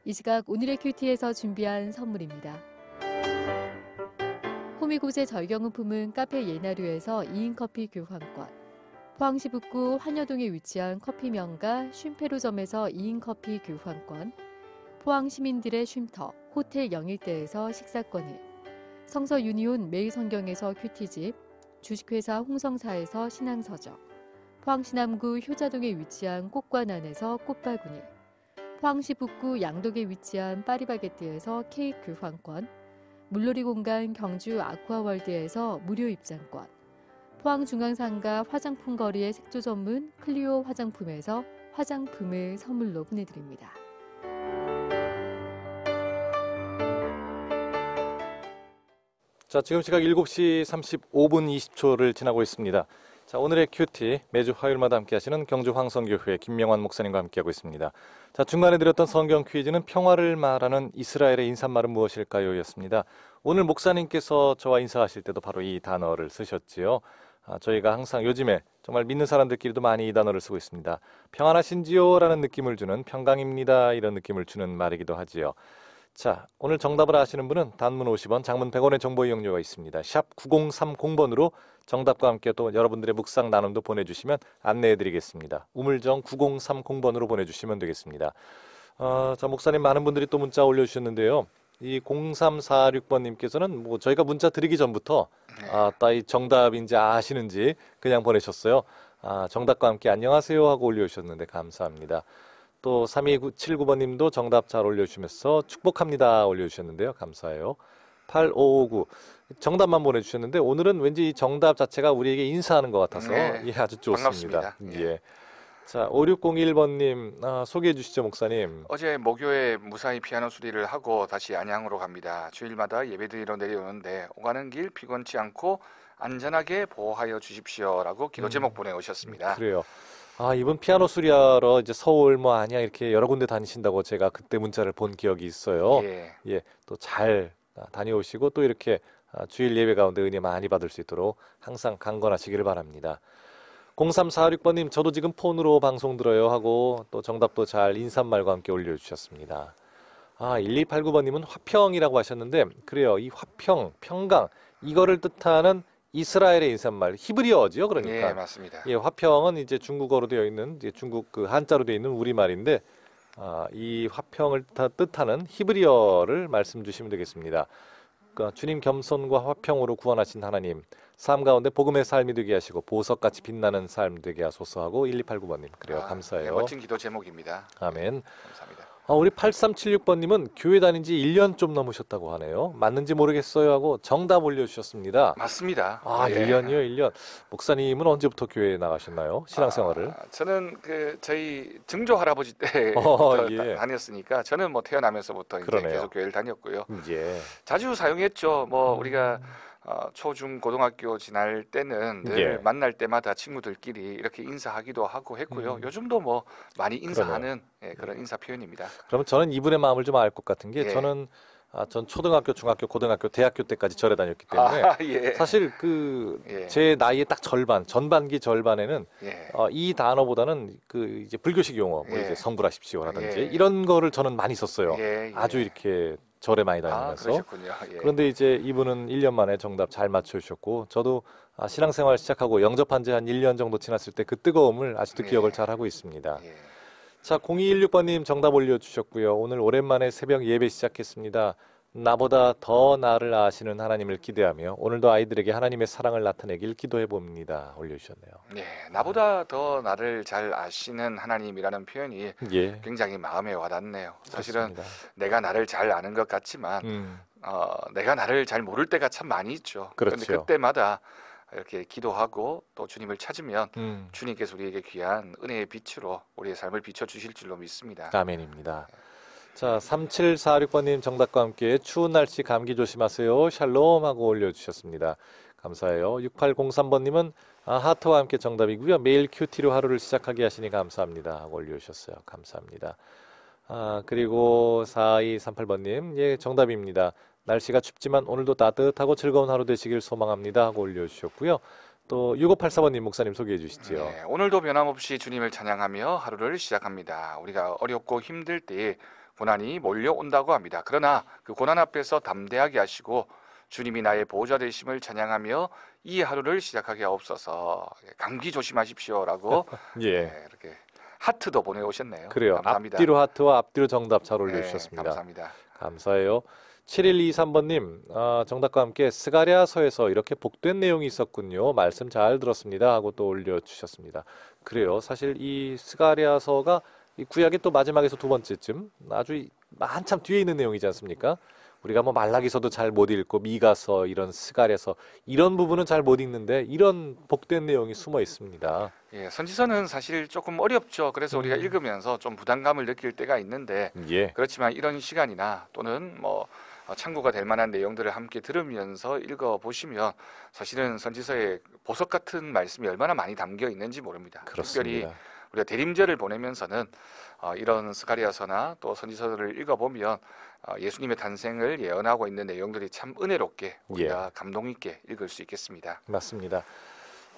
이 시각 오늘의 큐티에서 준비한 선물입니다. 호미곶의 절경은품은 카페 예나류에서 2인 커피 교환권, 포항시 북구 환여동에 위치한 커피 명가 쉼페로점에서 2인 커피 교환권, 포항 시민들의 쉼터 호텔 영일대에서 식사권을, 성서 유니온 매일성경에서 큐티집, 주식회사 홍성사에서 신앙서적, 포항시 남구 효자동에 위치한 꽃관안에서 꽃바구니, 포항시 북구 양덕에 위치한 파리바게뜨에서 케이크 교환권, 물놀이 공간 경주 아쿠아월드에서 무료 입장권, 포항중앙상가 화장품 거리의 색조 전문 클리오 화장품에서 화장품을 선물로 보내드립니다. 자, 지금 시각 7시 35분 20초를 지나고 있습니다. 자, 오늘의 큐티 매주 화요일마다 함께 하시는 경주 황성교회 김명환 목사님과 함께하고 있습니다. 자, 중간에 드렸던 성경 퀴즈는 평화를 말하는 이스라엘의 인사말은 무엇일까요? 였습니다. 오늘 목사님께서 저와 인사하실 때도 바로 이 단어를 쓰셨지요. 저희가 항상 요즘에 정말 믿는 사람들끼리도 많이 이 단어를 쓰고 있습니다. 평안하신지요? 라는 느낌을 주는 평강입니다. 이런 느낌을 주는 말이기도 하지요. 자, 오늘 정답을 아시는 분은 단문 50원, 장문 100원의 정보 이용료가 있습니다. 샵 9030번으로 정답과 함께 또 여러분들의 묵상 나눔도 보내주시면 안내해드리겠습니다. 우물정 9030번으로 보내주시면 되겠습니다. 자, 목사님 많은 분들이 또 문자 올려주셨는데요. 이 0346번님께서는 뭐 저희가 문자 드리기 전부터 이 정답인지 아시는지 그냥 보내셨어요. 정답과 함께 안녕하세요 하고 올려주셨는데 감사합니다. 또 3279번님도 정답 잘 올려주시면서 축복합니다 올려주셨는데요. 감사해요. 8559 정답만 보내주셨는데 오늘은 왠지 이 정답 자체가 우리에게 인사하는 것 같아서 예, 아주 좋습니다. 반갑습니다. 예. 자, 5601번님 소개해 주시죠, 목사님. 어제 목요에 무사히 피아노 수리를 하고 다시 안양으로 갑니다. 주일마다 예배드리러 내려오는데 오가는 길 피곤치 않고 안전하게 보호하여 주십시오라고 기도 제목 보내오셨습니다. 그래요. 이분 피아노 수리하러 이제 서울 뭐 안양 이렇게 여러 군데 다니신다고 제가 그때 문자를 본 기억이 있어요. 예, 또 잘 다녀오시고 또 이렇게 주일 예배 가운데 은혜 많이 받을 수 있도록 항상 강건하시기를 바랍니다. 0346번님 저도 지금 폰으로 방송 들어요 하고 또 정답도 잘 인사말과 함께 올려주셨습니다. 1289번님은 화평이라고 하셨는데 그래요. 이 화평, 평강 이거를 뜻하는 이스라엘의 인사말 히브리어지요, 그러니까. 예, 맞습니다. 예, 화평은 이제 중국어로 되어 있는 이제 중국 그 한자로 되어 있는 우리말인데 이 화평을 뜻하는 히브리어를 말씀 주시면 되겠습니다. 그러니까 주님 겸손과 화평으로 구원하신 하나님, 삶 가운데 복음의 삶이 되게 하시고 보석같이 빛나는 삶 되게 하소서 하고 1289번님 그래요. 감사해요. 예, 멋진 기도 제목입니다. 아멘. 감사합니다. 우리 8376번님은 교회 다닌 지 1년 좀 넘으셨다고 하네요. 맞는지 모르겠어요 하고 정답 올려주셨습니다. 맞습니다. 1년이요, 1년. 목사님은 언제부터 교회에 나가셨나요? 신앙생활을? 저는 저희 증조 할아버지 때 예. 다녔으니까 저는 뭐 태어나면서부터 이제 계속 교회를 다녔고요. 예. 자주 사용했죠. 뭐 우리가 초중 고등학교 지날 때는 늘 만날 때마다 친구들끼리 이렇게 인사하기도 하고 했고요. 요즘도 뭐 많이 인사하는 그런 인사 표현입니다. 그러면 저는 이분의 마음을 좀 알 것 같은 게 저는 전 초등학교, 중학교, 고등학교, 대학교 때까지 절에 다녔기 때문에 사실 제 나이의 딱 전반기 절반에는 이 단어보다는 이제 불교식 용어, 뭐 이제 성불하십시오라든지 이런 거를 저는 많이 썼어요. 아주 이렇게 절에 많이 다니면서. 그러셨군요. 그런데 이제 이분은 1년 만에 정답 잘 맞춰주셨고 저도 신앙생활 시작하고 영접한 지 한 1년 정도 지났을 때 그 뜨거움을 아직도 기억을 잘 하고 있습니다. 자, 0216번님 정답 올려주셨고요. 오늘 오랜만에 새벽 예배 시작했습니다. 나보다 더 나를 아시는 하나님을 기대하며 오늘도 아이들에게 하나님의 사랑을 나타내길 기도해 봅니다. 올려주셨네요. 네, 나보다 더 나를 잘 아시는 하나님이라는 표현이 굉장히 마음에 와닿네요. 사실은 그렇습니다. 내가 나를 잘 아는 것 같지만 내가 나를 잘 모를 때가 참 많이 있죠. 그런데 그렇죠. 그때마다 이렇게 기도하고 또 주님을 찾으면 주님께서 우리에게 귀한 은혜의 빛으로 우리의 삶을 비춰주실 줄로 믿습니다. 아멘입니다. 자, 3746번님 정답과 함께 추운 날씨 감기 조심하세요. 샬롬 하고 올려주셨습니다. 감사해요. 6803번님은 하트와 함께 정답이고요. 매일 큐티로 하루를 시작하게 하시니 감사합니다 하고 올려주셨어요. 감사합니다. 그리고 4238번님 예, 정답입니다. 날씨가 춥지만 오늘도 따뜻하고 즐거운 하루 되시길 소망합니다 하고 올려주셨고요. 또 6584번님 목사님 소개해 주시죠. 네, 오늘도 변함없이 주님을 찬양하며 하루를 시작합니다. 우리가 어렵고 힘들 때에 고난이 몰려온다고 합니다. 그러나 그 고난 앞에서 담대하게 하시고 주님이 나의 보호자 되심을 찬양하며 이 하루를 시작하게 하옵소서. 감기 조심하십시오라고 이렇게 하트도 보내오셨네요. 그래요. 감사합니다. 앞뒤로 하트와 앞뒤로 정답 잘 올려주셨습니다. 감사합니다. 감사해요. 7123번님 정답과 함께 스가랴서에서 이렇게 복된 내용이 있었군요. 말씀 잘 들었습니다 하고 또 올려주셨습니다. 그래요. 사실 이 스가랴서가 이 구약의 또 마지막에서 두 번째쯤 아주 한참 뒤에 있는 내용이지 않습니까? 우리가 뭐 말라기서도 잘 못 읽고 미가서 이런 스갈에서 이런 부분은 잘 못 읽는데 이런 복된 내용이 숨어 있습니다. 예, 선지서는 사실 조금 어렵죠. 그래서 우리가 읽으면서 좀 부담감을 느낄 때가 있는데 예. 그렇지만 이런 시간이나 또는 뭐 참고가 될 만한 내용들을 함께 들으면서 읽어보시면 사실은 선지서에 보석 같은 말씀이 얼마나 많이 담겨 있는지 모릅니다. 그렇습니다. 특별히 우리가 대림절을 보내면서는 이런 스가랴서나 또 선지서를 읽어보면 예수님의 탄생을 예언하고 있는 내용들이 참 은혜롭게 우리가 감동 있게 읽을 수 있겠습니다. 맞습니다.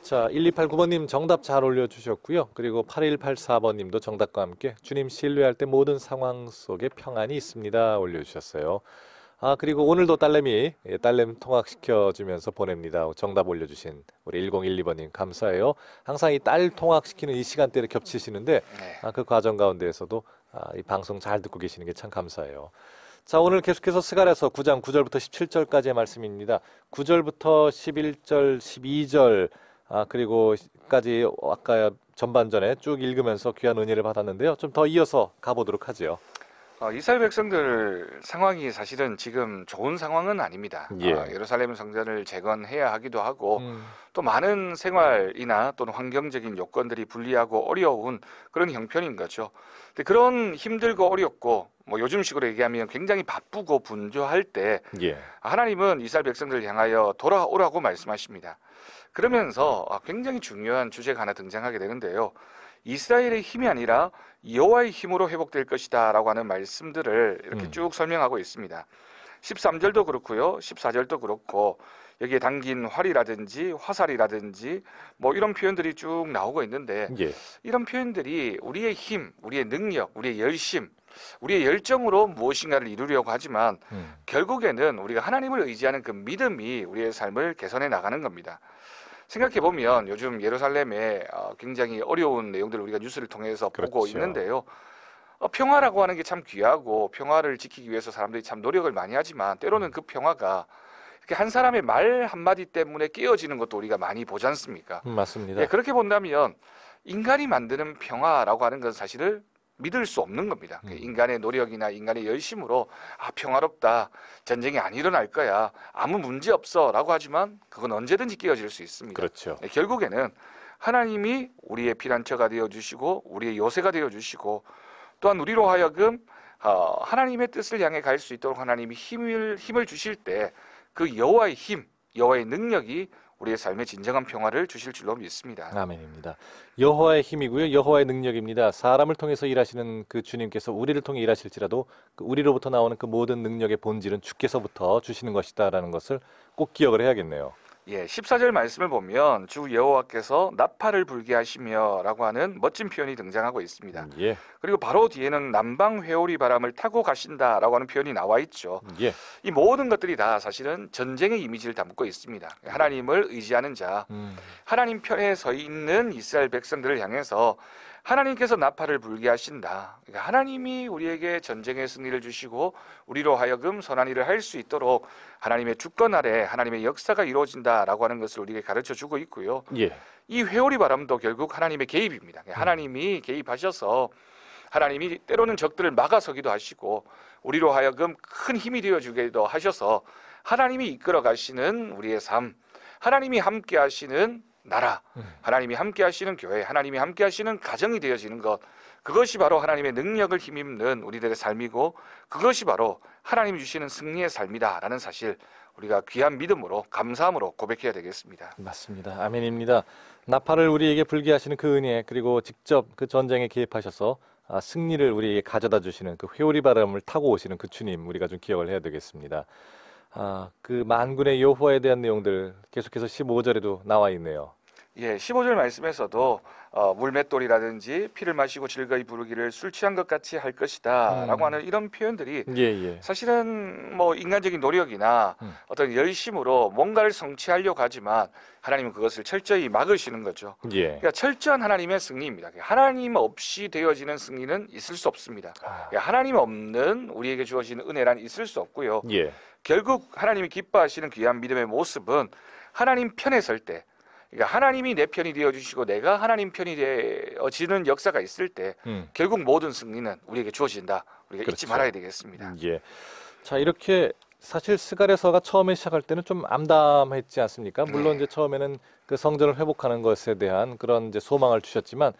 자, 1289번님 정답 잘 올려주셨고요. 그리고 8184번님도 정답과 함께 주님 신뢰할 때 모든 상황 속에 평안이 있습니다 올려주셨어요. 그리고 오늘도 딸내미 딸내미 통학시켜주면서 보냅니다. 정답 올려주신 우리 1012번님 감사해요. 항상 이 딸 통학시키는 이 시간대를 겹치시는데 그 과정 가운데에서도 이 방송 잘 듣고 계시는 게 참 감사해요. 자, 오늘 계속해서 스가랴서 9장 9절부터 17절까지의 말씀입니다. 9절부터 11절, 12절 그리고까지 아까 전반전에 쭉 읽으면서 귀한 은혜를 받았는데요. 좀 더 이어서 가보도록 하죠. 이스라엘 백성들 상황이 사실은 지금 좋은 상황은 아닙니다. 예루살렘 성전을 재건해야 하기도 하고 또 많은 생활이나 또는 환경적인 요건들이 불리하고 어려운 그런 형편인 거죠. 근데 그런 힘들고 어렵고 뭐 요즘식으로 얘기하면 굉장히 바쁘고 분주할 때 하나님은 이스라엘 백성들을 향하여 돌아오라고 말씀하십니다. 그러면서 굉장히 중요한 주제가 하나 등장하게 되는데요. 이스라엘의 힘이 아니라 여호와의 힘으로 회복될 것이다 라고 하는 말씀들을 이렇게 쭉 설명하고 있습니다. 13절도 그렇고요. 14절도 그렇고 여기에 담긴 활이라든지 화살이라든지 뭐 이런 표현들이 쭉 나오고 있는데 이런 표현들이 우리의 힘, 우리의 능력, 우리의 열심, 우리의 열정으로 무엇인가를 이루려고 하지만 결국에는 우리가 하나님을 의지하는 그 믿음이 우리의 삶을 개선해 나가는 겁니다. 생각해보면 요즘 예루살렘에 굉장히 어려운 내용들을 우리가 뉴스를 통해서 보고 있는데요. 평화라고 하는 게 참 귀하고 평화를 지키기 위해서 사람들이 참 노력을 많이 하지만 때로는 그 평화가 이렇게 한 사람의 말 한마디 때문에 깨어지는 것도 우리가 많이 보지 않습니까? 맞습니다. 그렇게 본다면 인간이 만드는 평화라고 하는 건 사실은 믿을 수 없는 겁니다. 인간의 노력이나 인간의 열심으로 평화롭다, 전쟁이 안 일어날 거야, 아무 문제 없어 라고 하지만 그건 언제든지 깨어질 수 있습니다. 그렇죠. 결국에는 하나님이 우리의 피난처가 되어주시고 우리의 요새가 되어주시고 또한 우리로 하여금 하나님의 뜻을 향해 갈 수 있도록 하나님이 힘을 주실 때 그 여호와의 힘, 여호와의 능력이 우리의 삶에 진정한 평화를 주실 줄로 믿습니다. 아멘입니다. 여호와의 힘이고요. 여호와의 능력입니다. 사람을 통해서 일하시는 그 주님께서 우리를 통해 일하실지라도 우리로부터 나오는 그 모든 능력의 본질은 주께서부터 주시는 것이다라는 것을 꼭 기억을 해야겠네요. 14절 말씀을 보면 주 여호와께서 나팔을 불게 하시며 라고 하는 멋진 표현이 등장하고 있습니다. 그리고 바로 뒤에는 남방 회오리 바람을 타고 가신다라고 하는 표현이 나와 있죠. 이 모든 것들이 다 사실은 전쟁의 이미지를 담고 있습니다. 하나님을 의지하는 자, 하나님 편에 서 있는 이스라엘 백성들을 향해서 하나님께서 나팔을 불게 하신다. 그러니까 하나님이 우리에게 전쟁의 승리를 주시고 우리로 하여금 선한 일을 할 수 있도록 하나님의 주권 아래 하나님의 역사가 이루어진다라고 하는 것을 우리에게 가르쳐주고 있고요. 이 회오리 바람도 결국 하나님의 개입입니다. 하나님이 개입하셔서 하나님이 때로는 적들을 막아서기도 하시고 우리로 하여금 큰 힘이 되어주기도 하셔서 하나님이 이끌어 가시는 우리의 삶, 하나님이 함께 하시는 나라, 하나님이 함께 하시는 교회, 하나님이 함께 하시는 가정이 되어지는 것, 그것이 바로 하나님의 능력을 힘입는 우리들의 삶이고 그것이 바로 하나님이 주시는 승리의 삶이다라는 사실 우리가 귀한 믿음으로 감사함으로 고백해야 되겠습니다. 맞습니다. 아멘입니다. 나팔을 우리에게 불게 하시는 그 은혜, 그리고 직접 그 전쟁에 개입하셔서 승리를 우리에게 가져다 주시는 그 회오리 바람을 타고 오시는 그 주님, 우리가 좀 기억을 해야 되겠습니다. 그 만군의 여호와에 대한 내용들 계속해서 15절에도 나와 있네요. 15절 말씀에서도 물맷돌이라든지 피를 마시고 즐거이 부르기를 술 취한 것 같이 할 것이다 라고 하는 이런 표현들이 사실은 뭐 인간적인 노력이나 어떤 열심으로 뭔가를 성취하려고 하지만 하나님은 그것을 철저히 막으시는 거죠. 그러니까 철저한 하나님의 승리입니다. 하나님 없이 되어지는 승리는 있을 수 없습니다. 하나님 없는 우리에게 주어지는 은혜란 있을 수 없고요. 결국 하나님이 기뻐하시는 귀한 믿음의 모습은 하나님 편에 설 때, 그러니까 하나님이 내 편이 되어주시고 내가 하나님 편이 되어지는 역사가 있을 때 결국 모든 승리는 우리에게 주어진다. 우리가 잊지 말아야 되겠습니다. 자, 이렇게 사실 스가랴서가 처음에 시작할 때는 좀 암담했지 않습니까? 물론 이제 처음에는 그 성전을 회복하는 것에 대한 그런 이제 소망을 주셨지만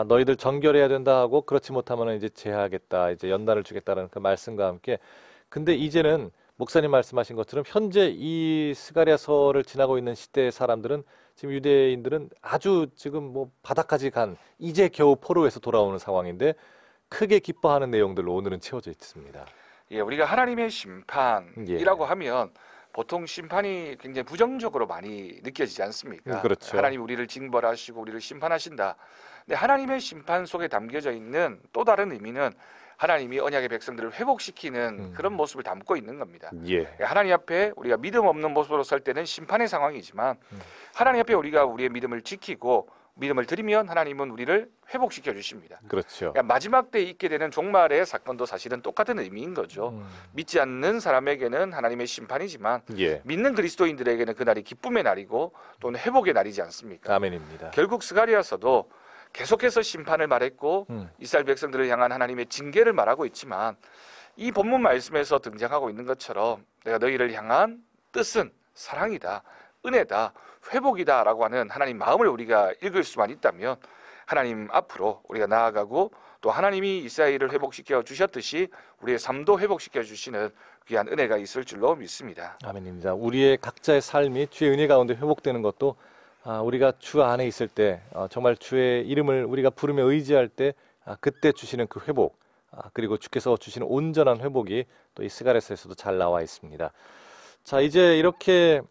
너희들 정결해야 된다 하고 그렇지 못하면 이제 제하겠다, 이제 연단을 주겠다는 그 말씀과 함께 근데 이제는 목사님 말씀하신 것처럼 현재 이 스가랴서를 지나고 있는 시대의 사람들은 지금 유대인들은 아주 지금 뭐 바닥까지 간 이제 겨우 포로에서 돌아오는 상황인데 크게 기뻐하는 내용들로 오늘은 채워져 있습니다. 예, 우리가 하나님의 심판이라고 하면 보통 심판이 굉장히 부정적으로 많이 느껴지지 않습니까? 그렇죠. 하나님 우리를 징벌하시고 우리를 심판하신다. 근데 하나님의 심판 속에 담겨져 있는 또 다른 의미는 하나님이 언약의 백성들을 회복시키는 그런 모습을 담고 있는 겁니다. 예. 하나님 앞에 우리가 믿음 없는 모습으로 설 때는 심판의 상황이지만 하나님 앞에 우리가 우리의 믿음을 지키고 믿음을 드리면 하나님은 우리를 회복시켜 주십니다. 그렇죠. 그러니까 마지막 때에 있게 되는 종말의 사건도 사실은 똑같은 의미인 거죠. 믿지 않는 사람에게는 하나님의 심판이지만 예. 믿는 그리스도인들에게는 그날이 기쁨의 날이고 또는 회복의 날이지 않습니까? 아멘입니다. 결국 스가랴서도 계속해서 심판을 말했고 이스라엘 백성들을 향한 하나님의 징계를 말하고 있지만 이 본문 말씀에서 등장하고 있는 것처럼 내가 너희를 향한 뜻은 사랑이다, 은혜다, 회복이다 라고 하는 하나님 마음을 우리가 읽을 수만 있다면 하나님 앞으로 우리가 나아가고 또 하나님이 이스라엘을 회복시켜 주셨듯이 우리의 삶도 회복시켜 주시는 귀한 은혜가 있을 줄로 믿습니다. 아멘입니다. 우리의 각자의 삶이 주의 은혜 가운데 회복되는 것도 우리가 주 안에 있을 때 정말 주의 이름을 우리가 부르며 의지할 때 그때 주시는 그 회복 그리고 주께서 주시는 온전한 회복이 또 이 스가랴서에서도 잘 나와 있습니다. 자, 이제 이렇게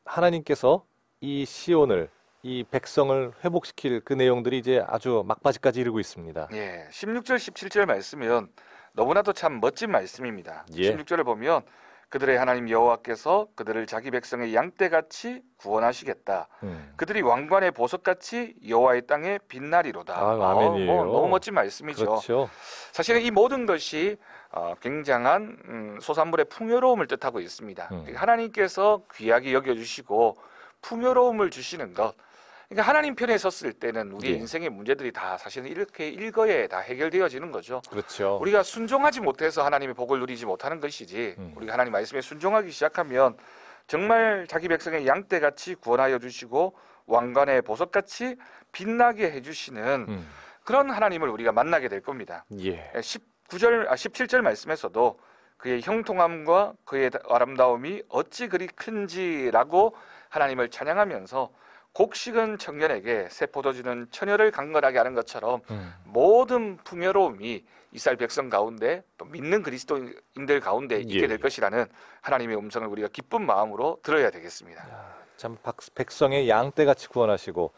하나님께서 이 시온을 이 백성을 회복시킬 그 내용들이 이제 아주 막바지까지 이르고 있습니다. 예, 16절 17절 말씀은 너무나도 참 멋진 말씀입니다. 예. 16절을 보면 그들의 하나님 여호와께서 그들을 자기 백성의 양떼같이 구원하시겠다. 그들이 왕관의 보석같이 여호와의 땅에 빛나리로다. 아멘이에요. 너무 멋진 말씀이죠. 그렇죠. 사실은 이 모든 것이 굉장한 소산물의 풍요로움을 뜻하고 있습니다. 하나님께서 귀하게 여겨주시고 풍요로움을 주시는 것. 그러니까 하나님 편에 섰을 때는 우리 예. 인생의 문제들이 다 사실은 이렇게 일거에 다 해결되어지는 거죠. 그렇죠. 우리가 순종하지 못해서 하나님의 복을 누리지 못하는 것이지 우리가 하나님 말씀에 순종하기 시작하면 정말 자기 백성의 양떼같이 구원하여 주시고 왕관의 보석같이 빛나게 해주시는 그런 하나님을 우리가 만나게 될 겁니다. 예. 17절 말씀에서도 그의 형통함과 그의 아름다움이 어찌 그리 큰지라고 하나님을 찬양하면서 곡식은 청년에게 새 포도주는 처녀를 강건하게 하는 것처럼 모든 풍요로움이 이스라엘 백성 가운데 또 믿는 그리스도인들 가운데 있게 될 것이라는 하나님의 음성을 우리가 기쁜 마음으로 들어야 되겠습니다. 참 백성의 양떼같이 구원하시고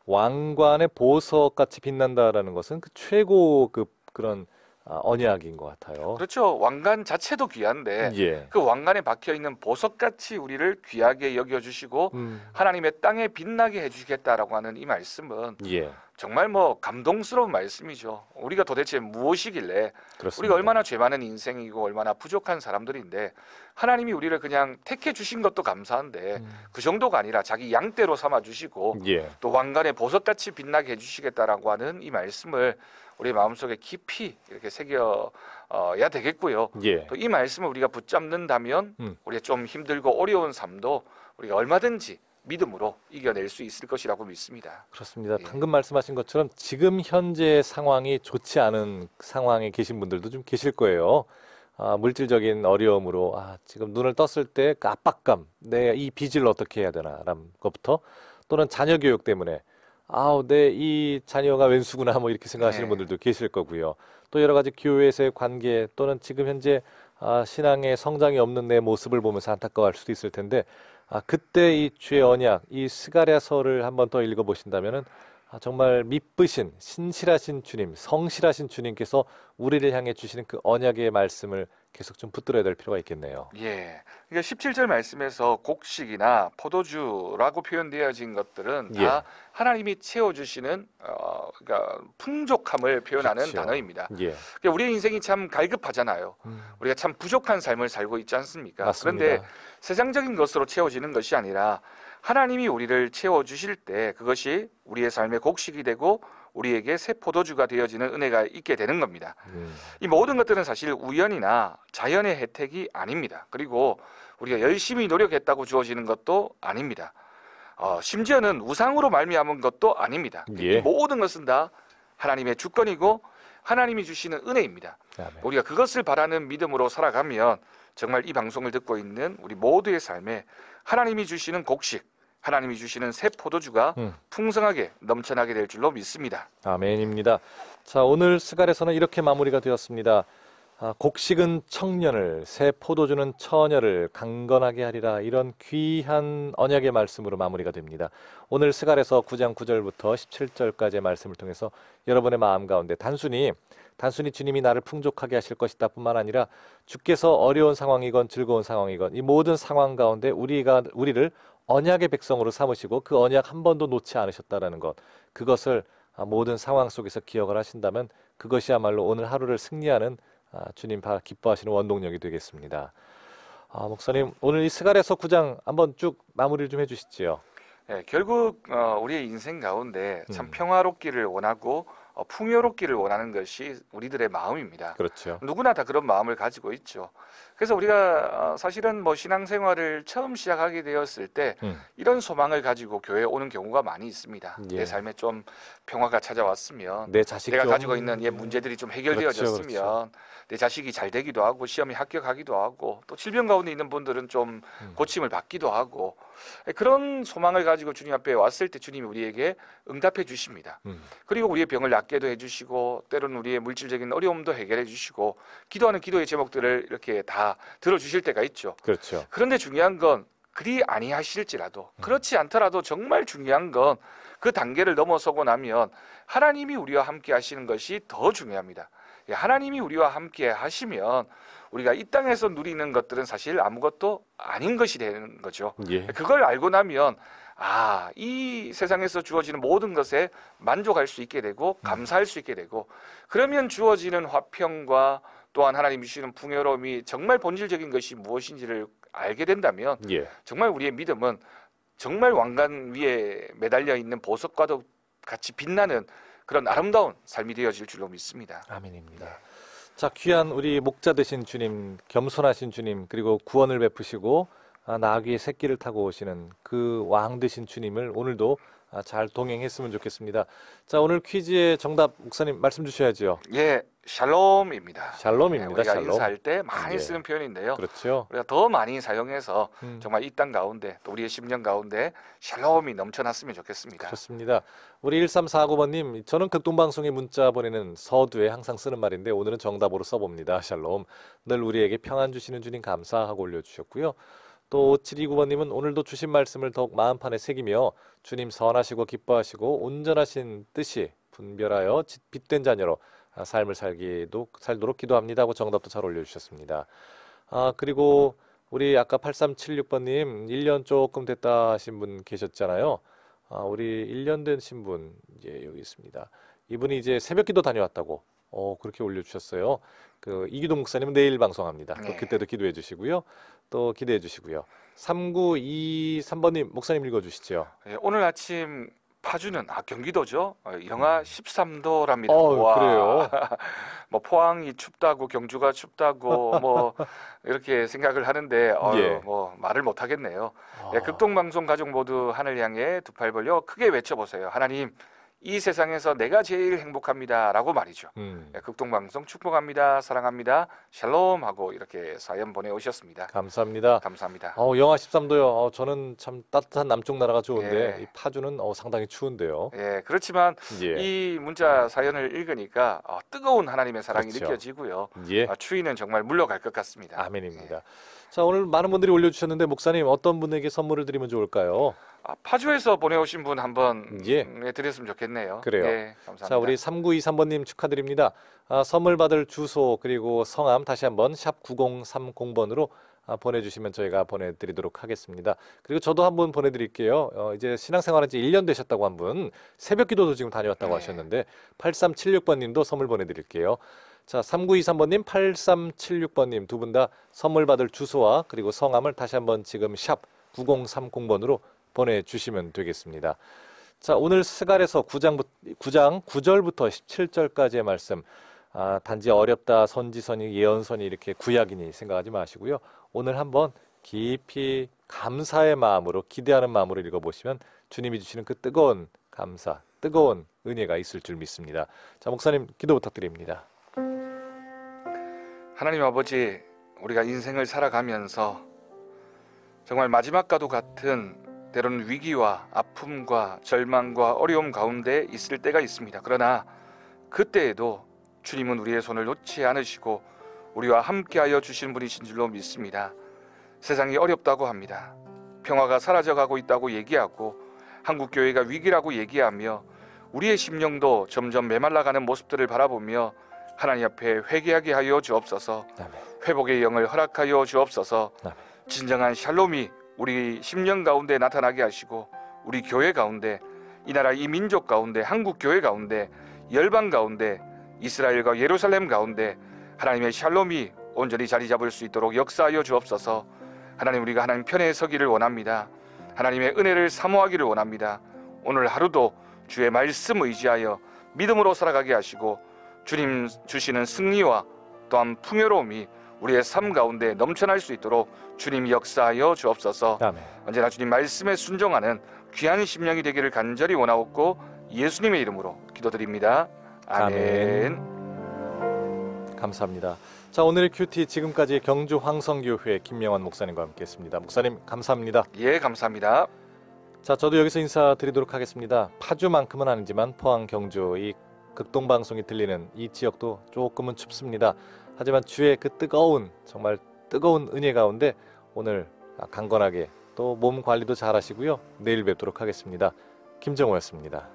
왕관의 보석같이 빛난다라는 것은 그 최고급 그런 언약인 것 같아요. 그렇죠. 왕관 자체도 귀한데 예. 그 왕관에 박혀 있는 보석같이 우리를 귀하게 여겨주시고 하나님의 땅에 빛나게 해주시겠다라고 하는 이 말씀은 예. 정말 감동스러운 말씀이죠. 우리가 도대체 무엇이길래 그렇습니다. 우리가 얼마나 죄 많은 인생이고 얼마나 부족한 사람들인데 하나님이 우리를 그냥 택해 주신 것도 감사한데 그 정도가 아니라 자기 양떼로 삼아 주시고 예. 또 왕관의 보석같이 빛나게 해주시겠다라고 하는 이 말씀을 우리 마음속에 깊이 이렇게 새겨야 되겠고요. 예. 또 이 말씀을 우리가 붙잡는다면 우리가 좀 힘들고 어려운 삶도 우리가 얼마든지 믿음으로 이겨낼 수 있을 것이라고 믿습니다. 그렇습니다. 예. 방금 말씀하신 것처럼 지금 현재 상황이 좋지 않은 상황에 계신 분들도 좀 계실 거예요. 물질적인 어려움으로 지금 눈을 떴을 때 그 압박감, 내 이 빚을 어떻게 해야 되나라는 것부터 또는 자녀 교육 때문에 내 이 자녀가 왼수구나 뭐 이렇게 생각하시는 네. 분들도 계실 거고요. 또 여러 가지 교회에서의 관계 또는 지금 현재 신앙의 성장이 없는 내 모습을 보면서 안타까워할 수도 있을 텐데 그때 이 주의 언약, 이 스가랴서를 한번 더 읽어보신다면은 정말 미쁘신 신실하신 주님, 성실하신 주님께서 우리를 향해 주시는 그 언약의 말씀을 계속 좀 붙들어야 될 필요가 있겠네요. 예. 그러니까 17절 말씀에서 곡식이나 포도주라고 표현되어진 것들은 다 예. 하나님이 채워주시는 그러니까 풍족함을 표현하는 그렇죠. 단어입니다. 예. 그러니까 우리의 인생이 참 갈급하잖아요. 우리가 참 부족한 삶을 살고 있지 않습니까? 맞습니다. 그런데 세상적인 것으로 채워지는 것이 아니라 하나님이 우리를 채워주실 때 그것이 우리의 삶의 곡식이 되고 우리에게 새 포도주가 되어지는 은혜가 있게 되는 겁니다. 이 모든 것들은 사실 우연이나 자연의 혜택이 아닙니다. 그리고 우리가 열심히 노력했다고 주어지는 것도 아닙니다. 심지어는 우상으로 말미암은 것도 아닙니다. 예. 이 모든 것은 다 하나님의 주권이고 하나님이 주시는 은혜입니다. 아멘. 우리가 그것을 바라는 믿음으로 살아가면 정말 이 방송을 듣고 있는 우리 모두의 삶에 하나님이 주시는 곡식, 하나님이 주시는 새 포도주가 풍성하게 넘쳐나게 될 줄로 믿습니다. 아멘입니다. 자, 오늘 스갈에서는 이렇게 마무리가 되었습니다. 곡식은 청년을, 새 포도주는 처녀를 강건하게 하리라. 이런 귀한 언약의 말씀으로 마무리가 됩니다. 오늘 스갈에서 9장 9절부터 17절까지의 말씀을 통해서 여러분의 마음 가운데 단순히 주님이 나를 풍족하게 하실 것이다 뿐만 아니라 주께서 어려운 상황이건 즐거운 상황이건 이 모든 상황 가운데 우리를 언약의 백성으로 삼으시고 그 언약 한 번도 놓지 않으셨다라는 것, 그것을 모든 상황 속에서 기억을 하신다면 그것이야말로 오늘 하루를 승리하는 주님 기뻐하시는 원동력이 되겠습니다. 목사님, 오늘 이 스갈에서 9장 한번 쭉 마무리를 좀 해주시지요. 네, 결국 우리의 인생 가운데 참 평화롭기를 원하고 풍요롭기를 원하는 것이 우리들의 마음입니다. 그렇죠. 누구나 다 그런 마음을 가지고 있죠. 그래서 우리가 사실은 신앙생활을 처음 시작하게 되었을 때 이런 소망을 가지고 교회에 오는 경우가 많이 있습니다. 예. 내 삶에 좀 평화가 찾아왔으면, 내 자식 내가 좀 가지고 있는 문제들이 좀 해결되어졌으면, 그렇죠. 내 자식이 잘 되기도 하고 시험에 합격하기도 하고 또 질병 가운데 있는 분들은 좀 고침을 받기도 하고 그런 소망을 가지고 주님 앞에 왔을 때 주님이 우리에게 응답해 주십니다. 그리고 우리의 병을 낫게도 해주시고 때로는 우리의 물질적인 어려움도 해결해 주시고 기도하는 기도의 제목들을 이렇게 다 들어주실 때가 있죠. 그렇죠. 그런데 중요한 건 그리 아니하실지라도 그렇지 않더라도 정말 중요한 건 그 단계를 넘어서고 나면 하나님이 우리와 함께 하시는 것이 더 중요합니다. 하나님이 우리와 함께 하시면 우리가 이 땅에서 누리는 것들은 사실 아무것도 아닌 것이 되는 거죠. 예. 그걸 알고 나면 이 세상에서 주어지는 모든 것에 만족할 수 있게 되고 감사할 수 있게 되고 그러면 주어지는 화평과 또한 하나님이 주시는 풍요로움이 정말 본질적인 것이 무엇인지를 알게 된다면 예. 정말 우리의 믿음은 정말 왕관 위에 매달려 있는 보석과도 같이 빛나는 그런 아름다운 삶이 되어질 줄로 믿습니다. 아멘입니다. 자, 귀한 우리 목자 되신 주님, 겸손하신 주님, 그리고 구원을 베푸시고 나귀의 새끼를 타고 오시는 그 왕 되신 주님을 오늘도 잘 동행했으면 좋겠습니다. 자, 오늘 퀴즈의 정답 목사님 말씀 주셔야죠. 예, 샬롬입니다. 샬롬입니다. 우리가 샬롬. 인사할 때 많이 예. 쓰는 표현인데요. 그렇죠. 우리가 더 많이 사용해서 정말 이 땅 가운데 또 우리의 심령 가운데 샬롬이 넘쳐났으면 좋겠습니다. 좋습니다. 우리 1349번님, 저는 극동방송에 문자 보내는 서두에 항상 쓰는 말인데 오늘은 정답으로 써봅니다. 샬롬. 늘 우리에게 평안 주시는 주님 감사하고 올려주셨고요. 또 5729번님은 오늘도 주신 말씀을 더욱 마음판에 새기며 주님 선하시고 기뻐하시고 온전하신 뜻이 분별하여 빛된 자녀로 삶을 살도록 기도합니다 하고 정답도 잘 올려주셨습니다. 그리고 우리 아까 8376번님 1년 조금 됐다 하신 분 계셨잖아요. 우리 1년 되신 분 이제 여기 있습니다. 이분이 이제 새벽기도 다녀왔다고 그렇게 올려주셨어요. 그 이기동 목사님은 내일 방송합니다. 또 그때도 기도해 주시고요. 또 기대해 주시고요. 3923번님 목사님 읽어주시죠. 예, 오늘 아침 파주는 경기도죠. 영하 13도랍니다. 그래요. 뭐 포항이 춥다고 경주가 춥다고 뭐 이렇게 생각을 하는데 예. 뭐 말을 못 하겠네요. 예, 극동방송 가족 모두 하늘 향해 두 팔 벌려 크게 외쳐보세요. 하나님, 이 세상에서 내가 제일 행복합니다라고 말이죠. 예, 극동방송 축복합니다, 사랑합니다, 샬롬 하고 이렇게 사연 보내오셨습니다. 감사합니다. 감사합니다. 영하 13도요. 저는 참 따뜻한 남쪽 나라가 좋은데 예. 이 파주는 상당히 추운데요. 예, 그렇지만 예. 이 문자 사연을 읽으니까 뜨거운 하나님의 사랑이 그렇죠. 느껴지고요. 예. 추위는 정말 물러갈 것 같습니다. 아멘입니다. 자, 오늘 많은 분들이 올려주셨는데 목사님 어떤 분에게 선물을 드리면 좋을까요? 파주에서 보내오신 분 한번 예. 드렸으면 좋겠네요. 그래요. 예, 감사합니다. 자, 우리 3923번님 축하드립니다. 선물 받을 주소 그리고 성함 다시 한번 샵 9030번으로 보내주시면 저희가 보내드리도록 하겠습니다. 그리고 저도 한번 보내드릴게요. 이제 신앙생활한 지 1년 되셨다고 한 분, 새벽기도도 지금 다녀왔다고 하셨는데 8376번님도 선물 보내드릴게요. 자, 3923번님, 8376번님 두 분 다 선물 받을 주소와 그리고 성함을 다시 한번 지금 샵 9030번으로 보내주시면 되겠습니다. 자, 오늘 스갈에서 9장 9절부터 17절까지의 말씀, 단지 어렵다, 선지서니 예언서니 이렇게 구약이니 생각하지 마시고요. 오늘 한번 깊이 감사의 마음으로, 기대하는 마음으로 읽어보시면 주님이 주시는 그 뜨거운 감사, 뜨거운 은혜가 있을 줄 믿습니다. 자, 목사님 기도 부탁드립니다. 하나님 아버지, 우리가 인생을 살아가면서 정말 마지막과도 같은 때로는 위기와 아픔과 절망과 어려움 가운데 있을 때가 있습니다. 그러나 그때에도 주님은 우리의 손을 놓지 않으시고 우리와 함께하여 주신 분이신 줄로 믿습니다. 세상이 어렵다고 합니다. 평화가 사라져가고 있다고 얘기하고 한국교회가 위기라고 얘기하며 우리의 심령도 점점 메말라가는 모습들을 바라보며 하나님 앞에 회개하게 하여 주옵소서. 회복의 영을 허락하여 주옵소서. 진정한 샬롬이 우리 심령 가운데 나타나게 하시고 우리 교회 가운데, 이 나라 이 민족 가운데, 한국 교회 가운데, 열방 가운데, 이스라엘과 예루살렘 가운데 하나님의 샬롬이 온전히 자리 잡을 수 있도록 역사하여 주옵소서. 하나님, 우리가 하나님 편에 서기를 원합니다. 하나님의 은혜를 사모하기를 원합니다. 오늘 하루도 주의 말씀 의지하여 믿음으로 살아가게 하시고 주님 주시는 승리와 또한 풍요로움이 우리의 삶 가운데 넘쳐날 수 있도록 주님 역사하여 주옵소서. 아멘. 언제나 주님 말씀에 순종하는 귀한 심령이 되기를 간절히 원하옵고 예수님의 이름으로 기도드립니다. 아멘. 감사합니다. 자, 오늘의 큐티 지금까지 경주 황성교회 김명환 목사님과 함께했습니다. 목사님 감사합니다. 예, 감사합니다. 자, 저도 여기서 인사드리도록 하겠습니다. 파주만큼은 아니지만 포항, 경주 이 극동방송이 들리는 이 지역도 조금은 춥습니다. 하지만 주의 그 뜨거운, 정말 뜨거운 은혜 가운데 오늘 강건하게 또 몸 관리도 잘 하시고요. 내일 뵙도록 하겠습니다. 김정호였습니다.